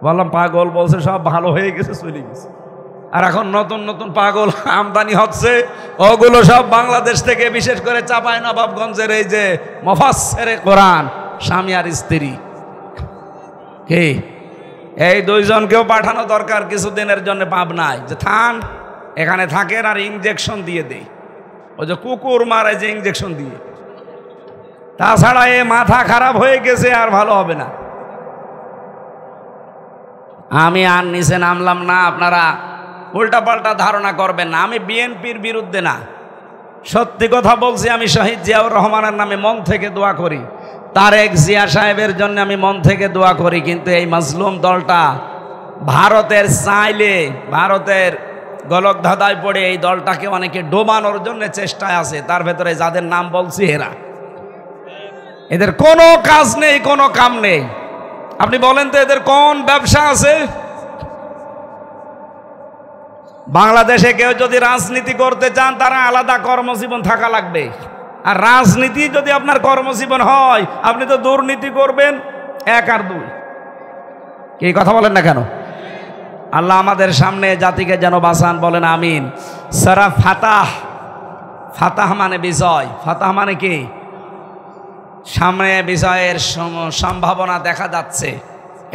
বললাম পাগল, বলছে সব ভালো হয়ে গেছে, চলে গেছে। আর এখন নতুন নতুন পাগল আমদানি হচ্ছে, ওগুলো সব বাংলাদেশ থেকে, বিশেষ করে চাঁপাইনবাবগঞ্জের এই যে মুফাসসিরে কোরআন স্বামী আর স্ত্রী, কে এই দুইজনকেও পাঠানো দরকার কিছুদিনের জন্য পাবনায়, যে থান এখানে থাকেন আর ইঞ্জেকশন দিয়ে দেই, ওই যে কুকুর মারে যে ইঞ্জেকশন দিয়ে। তাছাড়া এ মাথা খারাপ হয়ে গেছে, আর ভালো হবে না। আমি আর নিচে নামলাম না, আপনারা উল্টাপাল্টা ধারণা করবেন না। আমি বিএনপির বিরুদ্ধে না, সত্যি কথা বলছি। আমি শহীদ জিয়াউর রহমানের নামে মন থেকে দোয়া করি, তারেক জিয়া সাহেবের জন্য আমি মন থেকে দোয়া করি। কিন্তু এই মাজলুম দলটা ভারতের চাইলে, ভারতের গলক ধাঁধায় পড়ে এই দলটাকে অনেকে ডোবানোর জন্য চেষ্টায় আছে। তার ভেতরে যাদের নাম বলছি এরা, এদের কোনো কাজ নেই, কোনো কাম নেই। আপনি বলেন তো এদের কোন ব্যবসা আছে? বাংলাদেশে কেউ যদি রাজনীতি করতে চান, তারা আলাদা কর্মজীবন থাকা লাগবে। আর রাজনীতি যদি আপনার কর্মজীবন হয়, আপনি তো দুর্নীতি করবেন 1 আর 2। কি কথা বলেন না কেন? আল্লাহ আমাদের সামনে জাতিকে যেন বাঁচান, বলেন আমিন। সারা ফাতাহ, ফাতাহ মানে বিজয়, ফাতাহ মানে কি? সামনে বিজয়ের সম্ভাবনা দেখা যাচ্ছে,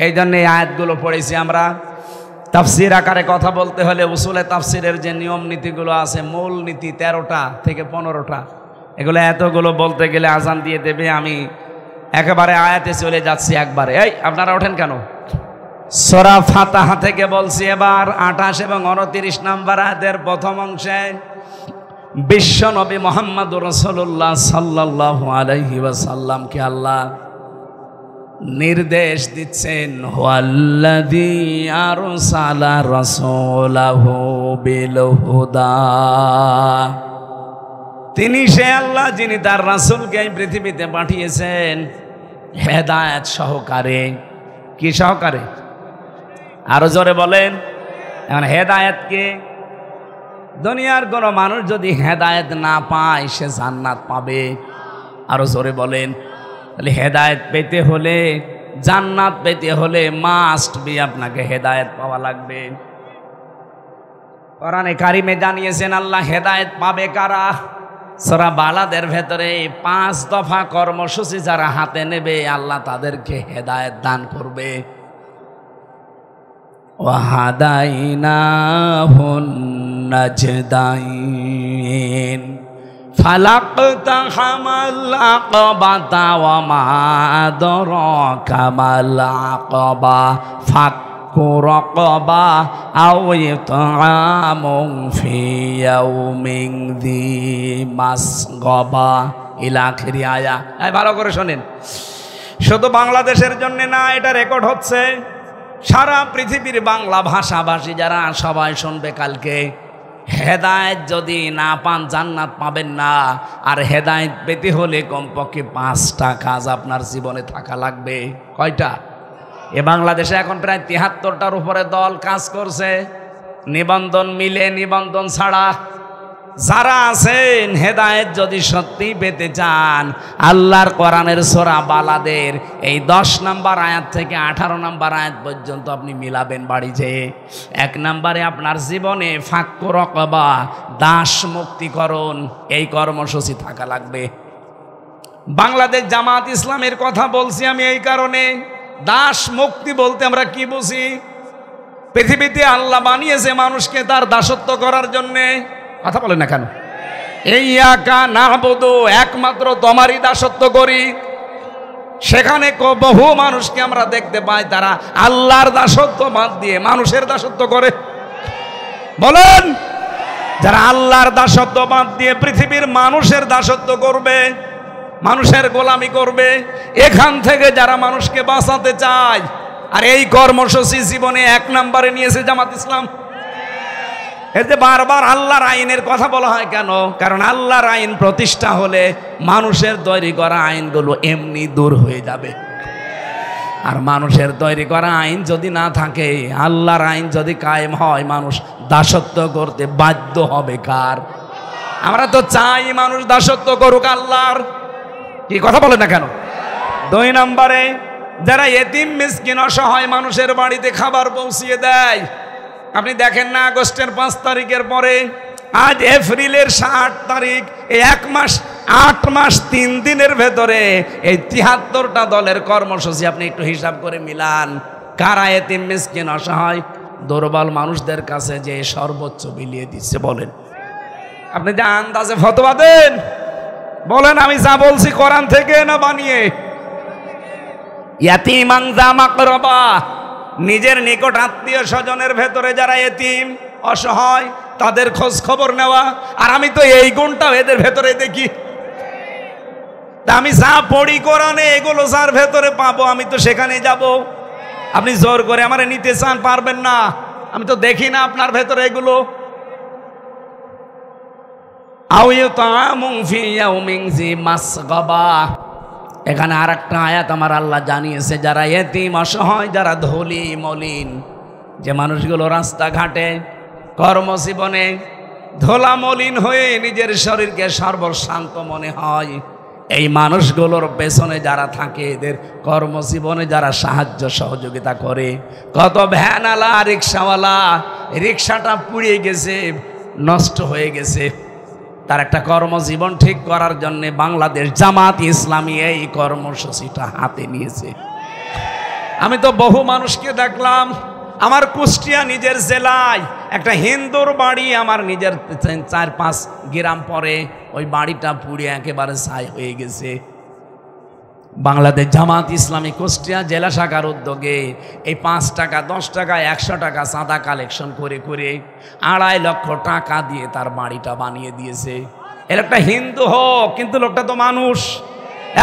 এই জন্য এই আয়াতগুলো পড়েছি আমরা। তাফসির আকারে কথা বলতে হলে উসুলে তাফসিরের যে নিয়ম নীতিগুলো আছে, মূল নীতি 13টা থেকে 15টা, এগুলো এতগুলো বলতে গেলে আজান দিয়ে দেবে। আমি একেবারে আয়াতে চলে যাচ্ছি একবারে। এই আপনারা ওঠেন কেন? সূরা ফাতাহা থেকে বলছি এবার 28 এবং 29 নম্বর আয়াতের প্রথম অংশে বিশ্ব নবী মুহাম্মদুর রাসূলুল্লাহ সাল্লাল্লাহু আলাইহি ওয়াসাল্লামকে আল্লাহ নির্দেশ দিচ্ছেন, ওয়াল্লাযী আরসালা রাসূলাহু বিল হুদা। তিনি সে আল্লাহ যিনি তার রাসূলকে এই পৃথিবীতে পাঠিয়েছেন হেদায়েত সহকারে। কি সহকারে? আরো জোরে বলেন। এখন হেদায়েতকে, দুনিয়ার কোনো মানুষ যদি হেদায়েত না পায় সে জান্নাত পাবে। আরো জোরে বলেন। তাহলে হেদায়েত পেতে হলে, জান্নাত পেতে হলে মাস্ট বি আপনাকে হেদায়েত পাওয়া লাগবে। কোরআনে কারিমে জানিয়েছেন আল্লাহ হেদায়েত পাবে কারা? সূরা বালাদের ভেতরে 5 দফা কর্মসূচি যারা হাতে নেবে আল্লাহ তাদেরকে হেদায়েত দান করবে। ওয়াহাদাইনাহুন নাজদাইন ফালাকতাহামাল আকাবাতা ওয়া মা আদরাকা মাল আকাবা ফাক্কু রাকাবা আও ইতআমুন ফি ইয়াউমিন যী মাসগাবা ইলা আখিরি আয়া। ভালো করে শোনেন, শুধু বাংলাদেশের জন্য না, এটা রেকর্ড হচ্ছে সারা পৃথিবীর বাংলা ভাষাভাষী যারা সবাই শুনবে কালকে। হেদায়েত যদি না পান জান্নাত পাবেন না। আর হেদায়েত পেতে হলে কমপক্ষে 5টা কাজ আপনার জীবনে থাকা লাগবে। কয়টা? এ বাংলাদেশে এখন প্রায় 73টার উপরে দল কাজ করছে, নিবন্ধন মিলে নিবন্ধন ছাড়া। যারা আছেন হেদায়েত যদি সত্যি পেতে চান, আল্লাহর কোরআনের সূরা বালাদের এই 10 নম্বর আয়াত থেকে 18 নম্বর আয়াত পর্যন্ত আপনি মিলাবেন বাড়ি যেয়ে। 1 নম্বরে আপনার জীবনে ফাক্কু রাকাবা, দাস মুক্তিকরণ, এই কর্মসূচি থাকা লাগবে। বাংলাদেশ জামাত ইসলামের কথা বলছি আমি এই কারণে, দাস মুক্তি বলতে আমরা কি বুঝি? পৃথিবীতে আল্লাহ বানিয়েছে মানুষকে তার দাসত্ব করার জন্যে। কথা বলেন না কেন? ইয়াকা না'বুদু, একমাত্র তোমারই দাসত্ব করি। সেখানে বহু মানুষকে আমরা দেখতে পাই তারা আল্লাহর দাসত্ব বাদ দিয়ে মানুষের দাসত্ব করে। বলেন, যারা আল্লাহর দাসত্ব বাদ দিয়ে পৃথিবীর মানুষের দাসত্ব করবে, মানুষের গোলামি করবে, এখান থেকে যারা মানুষকে বাঁচাতে চায়, আর এই কর্মসূচি জীবনে 1 নম্বরে নিয়েছে জামাত ইসলাম। এতে বারবার আল্লাহর আইনের কথা বলা হয় কেন? কারণ আল্লাহর আইন প্রতিষ্ঠা হলে মানুষের তৈরি করা আইনগুলো এমনি দূর হয়ে যাবে। আর মানুষের তৈরি করা আইন যদি না থাকে, আল্লাহর আইন যদি কায়েম হয়, মানুষ দাসত্ব করতে বাধ্য হবে কার? আমরা তো চাই মানুষ দাসত্ব করুক আল্লাহর। কি কথা বলে না কেন? 2 নম্বরে, যারা এতিম মিসকিন অসহায় মানুষের বাড়িতে খাবার পৌঁছিয়ে দেয়। আপনি দেখেন না, আগস্টের 5 তারিখের পরে আজ এপ্রিলের 8 তারিখ, এই 1 মাস 8 মাস 3 দিনের ভেতরে এই 73টা দলের কর্মসূচি আপনি একটু হিসাব করে মিলান। কারা এতিম মিসকিন অসহায় দুর্বল মানুষদের কাছে যে সর্বোচ্চ বিলিয়ে দিচ্ছে? বলেন, আপনি যে আন্দাজে ফতোয়া দেন, বলেন আমি যা বলছি কোরআন থেকে না বানিয়ে? ইয়াতীমান যা মাকরাবা, নিজের নিকট আত্মীয় স্বজনের ভেতরে যারা এতিম অসহায় তাদের খোঁজ খবর নেওয়া। আর আমি তো এই গুণটাও এদের ভেতরে দেখি। তা আমি যা পড়ি কোরআনে, এগুলো যার ভেতরে পাবো আমি তো সেখানে যাব। আপনি জোর করে আমারে নিতে চান, পারবেন না। আমি তো দেখি না আপনার ভেতরে এগুলো। আও ইউতামুন ফি ইয়াউমিন যি মাসগাবা, এখানে আরেকটা আয়াত আমার আল্লাহ জানিয়েছে, যারা এতিম অসহায়, যারা ধুলি মলিন, যে মানুষগুলো রাস্তাঘাটে কর্মজীবনে ধোলা মলিন হয়ে নিজের শরীরকে সর্বশান্ত মনে হয়, এই মানুষগুলোর পেছনে যারা থাকে, এদের কর্মজীবনে যারা সাহায্য সহযোগিতা করে। কত ভ্যানওয়ালা, রিক্সাওয়ালা, রিক্সাটা পুড়িয়ে গেছে, নষ্ট হয়ে গেছে, তার একটা কর্মজীবন ঠিক করার জন্য বাংলাদেশ জামাত ইসলামী এই কর্মসূচিটা হাতে নিয়েছে। আমি তো বহু মানুষকে দেখলাম, আমার কুষ্টিয়া নিজের জেলায় একটা হিন্দুর বাড়ি, আমার নিজের 4-5 গ্রাম পরে ওই বাড়িটা পুড়ে একেবারে ছাই হয়ে গেছে। বাংলাদেশ জামাত ইসলামী কুষ্টিয়া জেলা শাখার উদ্যোগে এই 5 টাকা, 10 টাকা, 100 টাকা চাঁদা কালেকশন করে করে 2.5 লক্ষ টাকা দিয়ে তার বাড়িটা বানিয়ে দিয়েছে। এর একটা হিন্দু হোক, কিন্তু লোকটা তো মানুষ।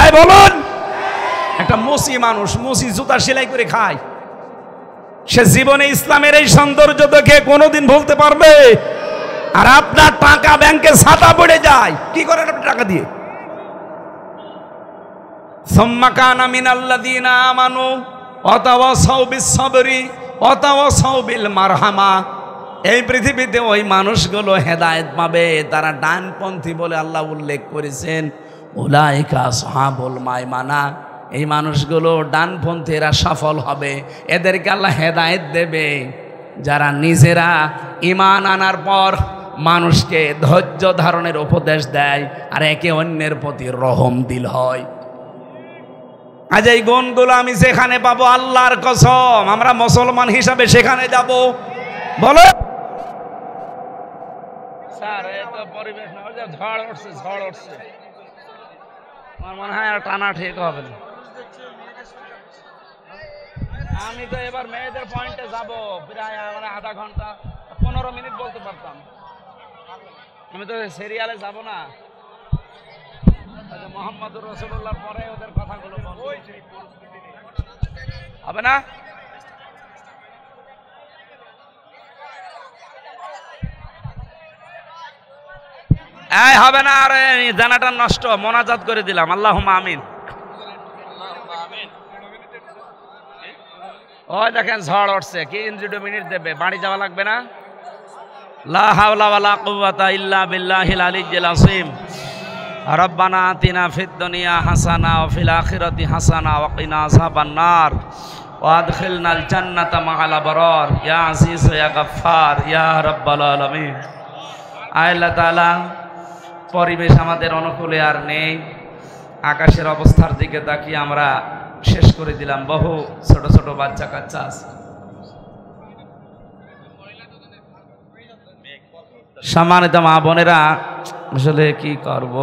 এই বলুন, একটা মুসি মানুষ, মুসি জুতা সেলাই করে খায়, সে জীবনে ইসলামের এই সৌন্দর্য দেখে কোনোদিন ভুলতে পারবে? আর আপনার টাকা ব্যাংকে ছাতা পড়ে যায়, কি করেন আপনি টাকা দিয়ে? সুম্মা কানা মিনাল্লাযীনা আমানু ওয়া তাওয়াসাউ বিস-সাবরি ওয়া তাওয়াসাউ বিল মারহামা। এই পৃথিবীতে ওই মানুষগুলো হেদায়েত পাবে, তারা ডানপন্থী বলে আল্লাহ উল্লেখ করেছেন। উলাইকা আসহাবুল মাইমানা, এই মানুষগুলো ডানপন্থীরা সফল হবে, এদেরকে আল্লাহ হেদায়েত দেবে যারা নিজেরা ঈমান আনার পর মানুষকে ধৈর্য ধারণের উপদেশ দেয় আর একে অন্যের প্রতি রহম দিল হয়। আজ এই গুণগুলো আমি যেখানে পাবো, আল্লাহর কসম আমরা মুসলমান হিসাবে সেখানে যাব। বলো স্যার, এই তো পরিবেশ না, ঝড় উঠছে, ঝড় উঠছে, আমার মনে হয় আর টানা ঠিক হবে না। আমি তো এবার মেয়েদের পয়েন্টে যাব, প্রায় আমার আধা ঘন্টা 15 মিনিট বলতে পারতাম। আমি তো সিরিয়ালে যাব না, মোহাম্মদুর রাসূলুল্লাহর পরে ওদের কথাগুলো বলবো, হবে না? এই হবে না, আরে জানাটা নষ্ট, মোনাজাত করে দিলাম। আল্লাহুম্মা আমিন। ওই দেখেন ঝড় উঠছে, কি 2 মিনিট দেবে, বাড়ি যাওয়া লাগবে না? লা হাওলা ওয়ালা কুওয়াতা ইল্লা বিল্লাহিল আলিয়্যিল আযীম। রব্বানা আতিনা ফিদ দুনিয়া হাসানা ওয়া ফিল আখিরাতি হাসানা ওয়া কিনা আযাবান নার ওয়া আদখিলনাল জান্নাতা মা'আল আবরার ইয়া আজিজ ইয়া গফফার ইয়া রাব্বাল আলামিন। আল্লাহ তাআলা, পরিবেশ আমাদের অনুকূলে আর নেই, আকাশের অবস্থার দিকে তাকিয়ে আমরা শেষ করে দিলাম। বহু ছোট ছোট বাচ্চা কাচ্চা আছে, সম্মানিত মা বোনেরা, আসলে কি করব,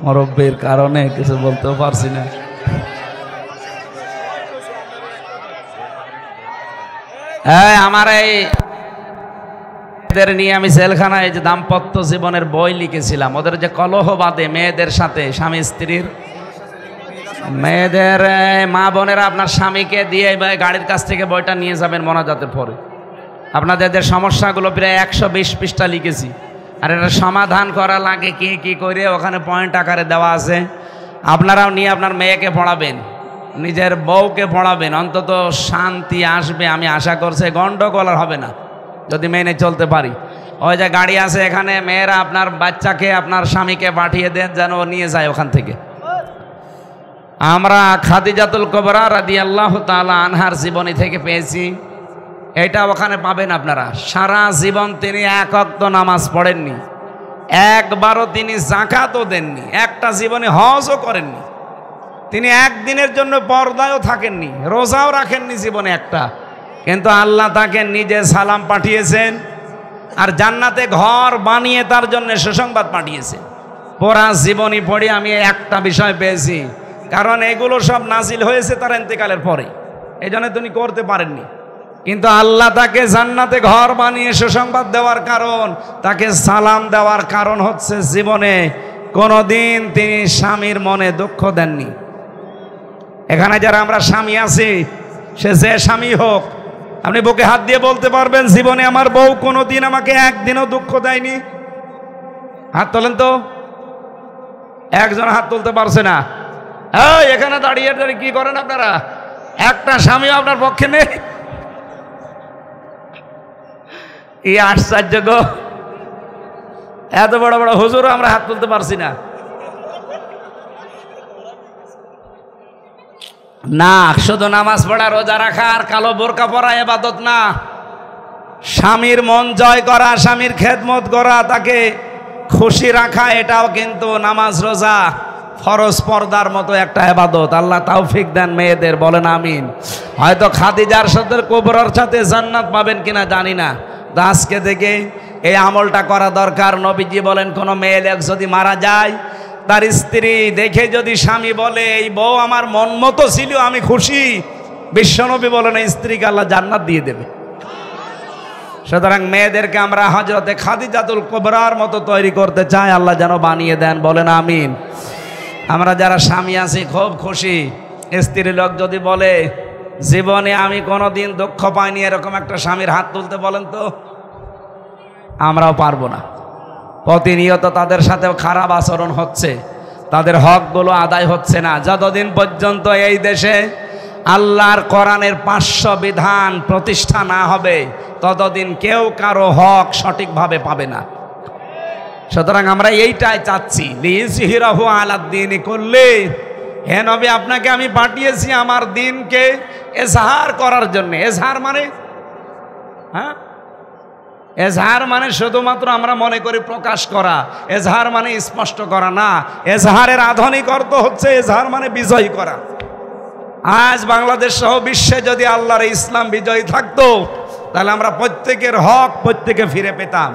মুরব্বির কারণে কিছু বলতেও পারছি না। আমার এই মেয়েদের নিয়ে আমি জেলখানায় যে দাম্পত্য জীবনের বই লিখেছিলাম, ওদের যে কলহ বাঁধে মেয়েদের সাথে, স্বামী স্ত্রীর, মেয়েদের মা বোনেরা আপনার স্বামীকে দিয়ে গাড়ির কাছ থেকে বইটা নিয়ে যাবেন মোনাজাতের পরে। আপনাদের সমস্যাগুলো প্রায় 120 পৃষ্ঠা লিখেছি, আর এটা সমাধান করা লাগে কি করে, ওখানে পয়েন্ট আকারে দেওয়া আছে। আপনারাও নিয়ে আপনার মেয়েকে পড়াবেন, নিজের বউকে পড়াবেন, অন্তত শান্তি আসবে আমি আশা করছি। গন্ডগোল আর হবে না যদি মেনে চলতে পারি। ওই যে গাড়ি আছে এখানে, মেয়েরা আপনার বাচ্চাকে আপনার স্বামীকে পাঠিয়ে দেন যেন ও নিয়ে যায় ওখান থেকে। আমরা খাদিজাতুল কুবরা রাদিয়াল্লাহু তাআলা আনহার জীবনী থেকে পেয়েছি, এটা ওখানে পাবেন আপনারা। সারা জীবন তিনি এক ওয়াক্ত নামাজ পড়েননি, একবারও তিনি যাকাতও দেননি, একটা জীবনে হজও করেননি, তিনি একদিনের জন্য পর্দায়ও থাকেননি, রোজাও রাখেননি জীবনে একটা। কিন্তু আল্লাহ তাকে নিজে সালাম পাঠিয়েছেন আর জান্নাতে ঘর বানিয়ে তার জন্য সুসংবাদ পাঠিয়েছেন। পুরা জীবনী পড়ে আমি একটা বিষয় পেয়েছি, কারণ এগুলো সব নাজিল হয়েছে তার ইন্তেকালের পরে, এই জন্য তিনি করতে পারেননি। কিন্তু আল্লাহ তাকে জান্নাতে ঘর বানিয়ে সুসংবাদ দেওয়ার কারণ, তাকে সালাম দেওয়ার কারণ হচ্ছে জীবনে কোনোদিন তিনি স্বামীর মনে দুঃখ দেননি। এখানে যারা আমরা স্বামী আছি, সে যে স্বামী হোক, আপনি বুকে হাত দিয়ে বলতে পারবেন জীবনে আমার বউ কোনোদিন আমাকে একদিনও দুঃখ দেয়নি? হাত তোলেন তো। একজন হাত তুলতে পারছে না। এখানে দাঁড়িয়ে দাঁড়িয়ে কি করেন আপনারা? একটা স্বামীও আপনার পক্ষে নেই? এই আশ্চর্য গো, এত বড় বড় হুজুরও আমরা হাত তুলতে পারছি না। না, শুধু নামাজ পড়া, রোজা রাখা আর কালো বোরকা পরা ইবাদত না। স্বামীর মন জয় করা, স্বামীর খেদমত করা, তাকে খুশি রাখা, এটাও কিন্তু নামাজ রোজা ফরজ পর্দার মতো একটা ইবাদত। আল্লাহ তৌফিক দেন মেয়েদের, বলেন আমিন। হয়তো খাদিজার সাথে কুবরার সাথে জান্নাত পাবেন কিনা জানি না, আজকে থেকে এই আমলটা করা দরকার। নবীজি বলেন, কোনো মেয়ে লোক যদি মারা যায়, তার স্ত্রী দেখে যদি স্বামী বলে এই বউ আমার মন মতো ছিল, আমি খুশি, বিশ্বনবী বলেন এই স্ত্রীকে আল্লাহ জান্নাত দিয়ে দেবে। সুতরাং মেয়েদেরকে আমরা হযরতে খাদিজাতুল কুবরার মতো তৈরি করতে চাই, আল্লাহ যেন বানিয়ে দেন, বলেন আমিন। আমরা যারা স্বামী আছি খুব খুশি, স্ত্রী লোক যদি বলে জীবনে আমি কোনোদিন দুঃখ পাইনি, এরকম একটা স্বামীর হাত তুলতে বলেন তো। আমরাও পারবো না। প্রতিনিয়ত তাদের সাথেও খারাপ আচরণ হচ্ছে, তাদের হকগুলো আদায় হচ্ছে না। যতদিন পর্যন্ত এই দেশে আল্লাহর কোরআনের 500 বিধান প্রতিষ্ঠা না হবে, ততদিন কেউ কারো হক সঠিকভাবে পাবে না। সুতরাং আমরা এইটাই চাচ্ছি, লিইজহিরাহু আলাদ-দীনি কুল্লি। হে নবী, আপনাকে আমি পাঠিয়েছি আমার দিনকে এজহার করার জন্য। এজহার মানে এজহার মানে শুধুমাত্র আমরা মনে করি প্রকাশ করা, এজহার মানে স্পষ্ট করা না। এজহারের আধুনিক অর্থ হচ্ছে এজহার মানে বিজয়ী করা। আজ বাংলাদেশ সহ বিশ্বে যদি আল্লাহর ইসলাম বিজয়ী থাকতো, তাহলে আমরা প্রত্যেকের হক প্রত্যেকে ফিরে পেতাম।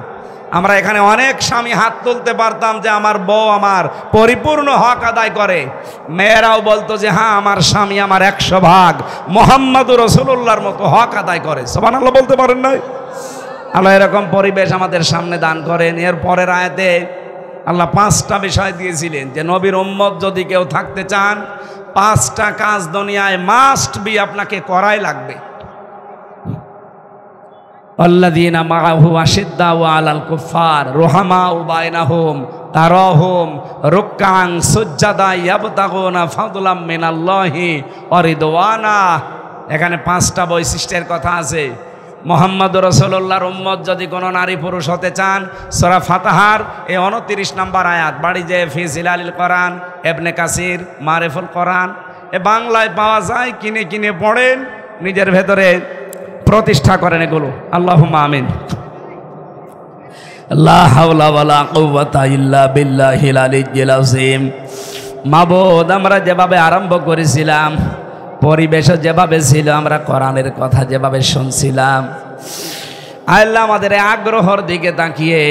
আমরা এখানে অনেক স্বামী হাত তুলতে পারতাম যে আমার বউ আমার পরিপূর্ণ হক আদায় করে। মেয়েরাও বলতো যে হ্যাঁ, আমার স্বামী আমার 100 ভাগ মুহাম্মদুর রাসূলুল্লাহর মতো হক আদায় করে। সুবহানাল্লাহ বলতে পারেন না? আল্লাহ এরকম পরিবেশ আমাদের সামনে দান করেন। এর পরের আয়াতে আল্লাহ 5টা বিষয় দিয়েছিলেন যে নবীর উম্মত যদি কেউ থাকতে চান, 5টা কাজ দুনিয়ায় মাস্ট বি, আপনাকে করাই লাগবে। আল্লাযীনা মাআহু আশিদ্দাউ আলাল কুফার রুহামাউ বাইনাহুম তারাহুম রুকআন সুজদা ইয়াবতাগুনা ফাদলাম মিনাল্লাহি ওয়া রিদওয়ানা। এখানে 5টা বৈশিষ্ট্যের কথা আছে। মুহাম্মদুর রাসূলুল্লাহর উম্মত যদি কোনো নারী পুরুষ হতে চান, সূরা ফাতিহার এই 29 নম্বর আয়াত, বাড়ি যে ফি জিলালিল কোরআন, ইবনে কাসির মারিফুল কোরআন, এ বাংলায় পাওয়া যায়, কিনে কিনে পড়েন, নিজের ভেতরে প্রতিষ্ঠা করেন এগুলো। আল্লাহুম্মা আমিন। লা হাওলা ওয়ালা কুওয়াতা ইল্লা বিল্লাহিল আলিয়্যিল আযীম। মাবুদ, আমরা যেভাবে আরম্ভ করেছিলাম, পরিবেশও যেভাবে ছিল, আমরা কোরআনের কথা যেভাবে শুনছিলাম, আল্লাহ আমাদের আগ্রহর দিকে তাকিয়ে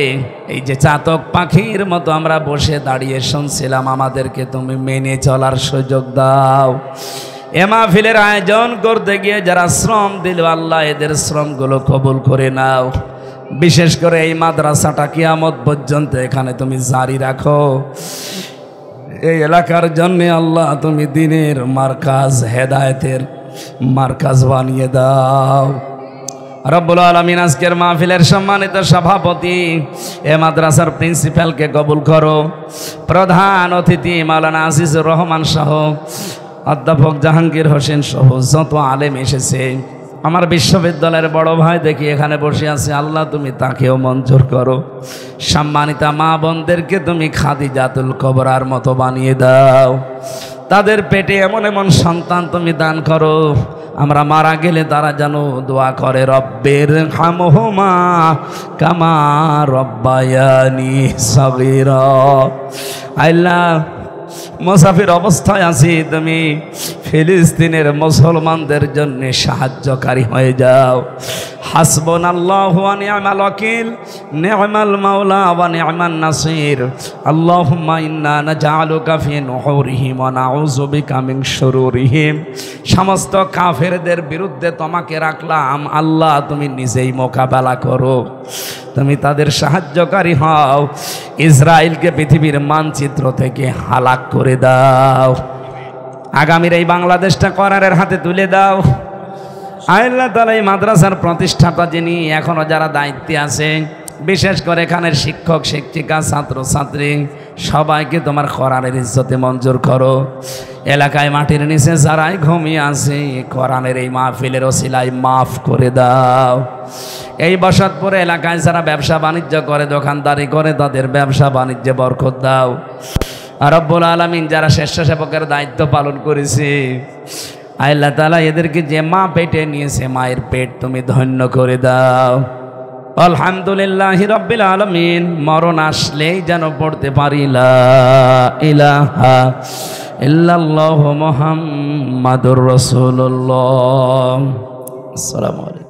এই যে চাতক পাখির মতো আমরা বসে দাঁড়িয়ে শুনছিলাম, আমাদেরকে তুমি মেনে চলার সুযোগ দাও। এ মাহফিলের আয়োজন করতে গিয়ে যারা শ্রম দিল আল্লাহ এদের শ্রমগুলো কবুল করে নাও। বিশেষ করে এই মাদ্রাসাটা কিয়ামত পর্যন্ত এখানে তুমি জারি রাখো। এই এলাকার জন্য আল্লাহ তুমি দ্বীনের মার্কাজ, হেদায়েতের মার্কাজ বানিয়ে দাও। রব্বুল আলামিন আজকের মাহফিলের সম্মানিত সভাপতি এ মাদ্রাসার প্রিন্সিপালকে কবুল করো। প্রধান অতিথি মাওলানা আজিজুর রহমান সহ অধ্যাপক জাহাঙ্গীর হোসেন সহ যত আলেম এসেছে, আমার বিশ্ববিদ্যালয়ের বড় ভাই দেখি এখানে বসে আছে, আল্লাহ তুমি তাকেও মঞ্জুর করো। সম্মানিতা মা বোনদেরকে তুমি খাদিজাতুল কুবরার মতো বানিয়ে দাও। তাদের পেটে এমন এমন সন্তান তুমি দান করো, আমরা মারা গেলে তারা যেন দোয়া করে, রব্বের হামহুমা কামা রব্বায়ানি সগীরা। আল্লাহ মুসাফির অবস্থায় আছি, তুমি ফিলিস্তিনের মুসলমানদের জন্য সাহায্যকারী হয়ে যাও। হাসবুনাল্লাহু ওয়া নি'মাল ওয়াকিল, নি'মাল মাওলা ওয়া নি'মান নাসির। আল্লাহুম্মা ইন্না নাজআলুকা ফি নুহুরিহিম ওয়া নাউযু বিকা মিন শুরুরিহিম। সমস্ত কাফেরদের বিরুদ্ধে তোমাকে রাখলাম, আল্লাহ তুমি নিজেই মোকাবেলা করো, তুমি তাদের সাহায্যকারী হও। ইসরায়েলকে পৃথিবীর মানচিত্র থেকে হালাক করে দাও। আগামীর এই বাংলাদেশটা কোরআনের হাতে তুলে দাও। আল্লাহ তাআলা এই মাদ্রাসার প্রতিষ্ঠাতা যিনি এখনো যারা দায়িত্বে আছে, বিশেষ করে এখানের শিক্ষক শিক্ষিকা ছাত্র ছাত্রী সবাইকে তোমার কোরআনের ইজ্জতে মঞ্জুর করো। এলাকায় মাটির নিচে যারাই ঘুমিয়ে আছে কোরআনের এই মাহফিলের ওসিলায় মাফ করে দাও। এই বসতপুর এলাকায় যারা ব্যবসা বাণিজ্য করে, দোকানদারি করে, তাদের ব্যবসা বাণিজ্যে বরকত দাও। আর রব্বুল আলামিন যারা স্বেচ্ছাসেবকের দায়িত্ব পালন করেছে, আল্লাহ তাআলা এদেরকে যে মা পেটে নিয়েছে মায়ের পেট তুমি ধন্য করে দাও। আলহামদুলিল্লাহি রাব্বিল আলামিন। মরণ আসলেই যেন পড়তে পারি লা ইলাহা ইল্লাল্লাহু মুহাম্মাদুর রাসূলুল্লাহ। আসসালামু আলাইকুম।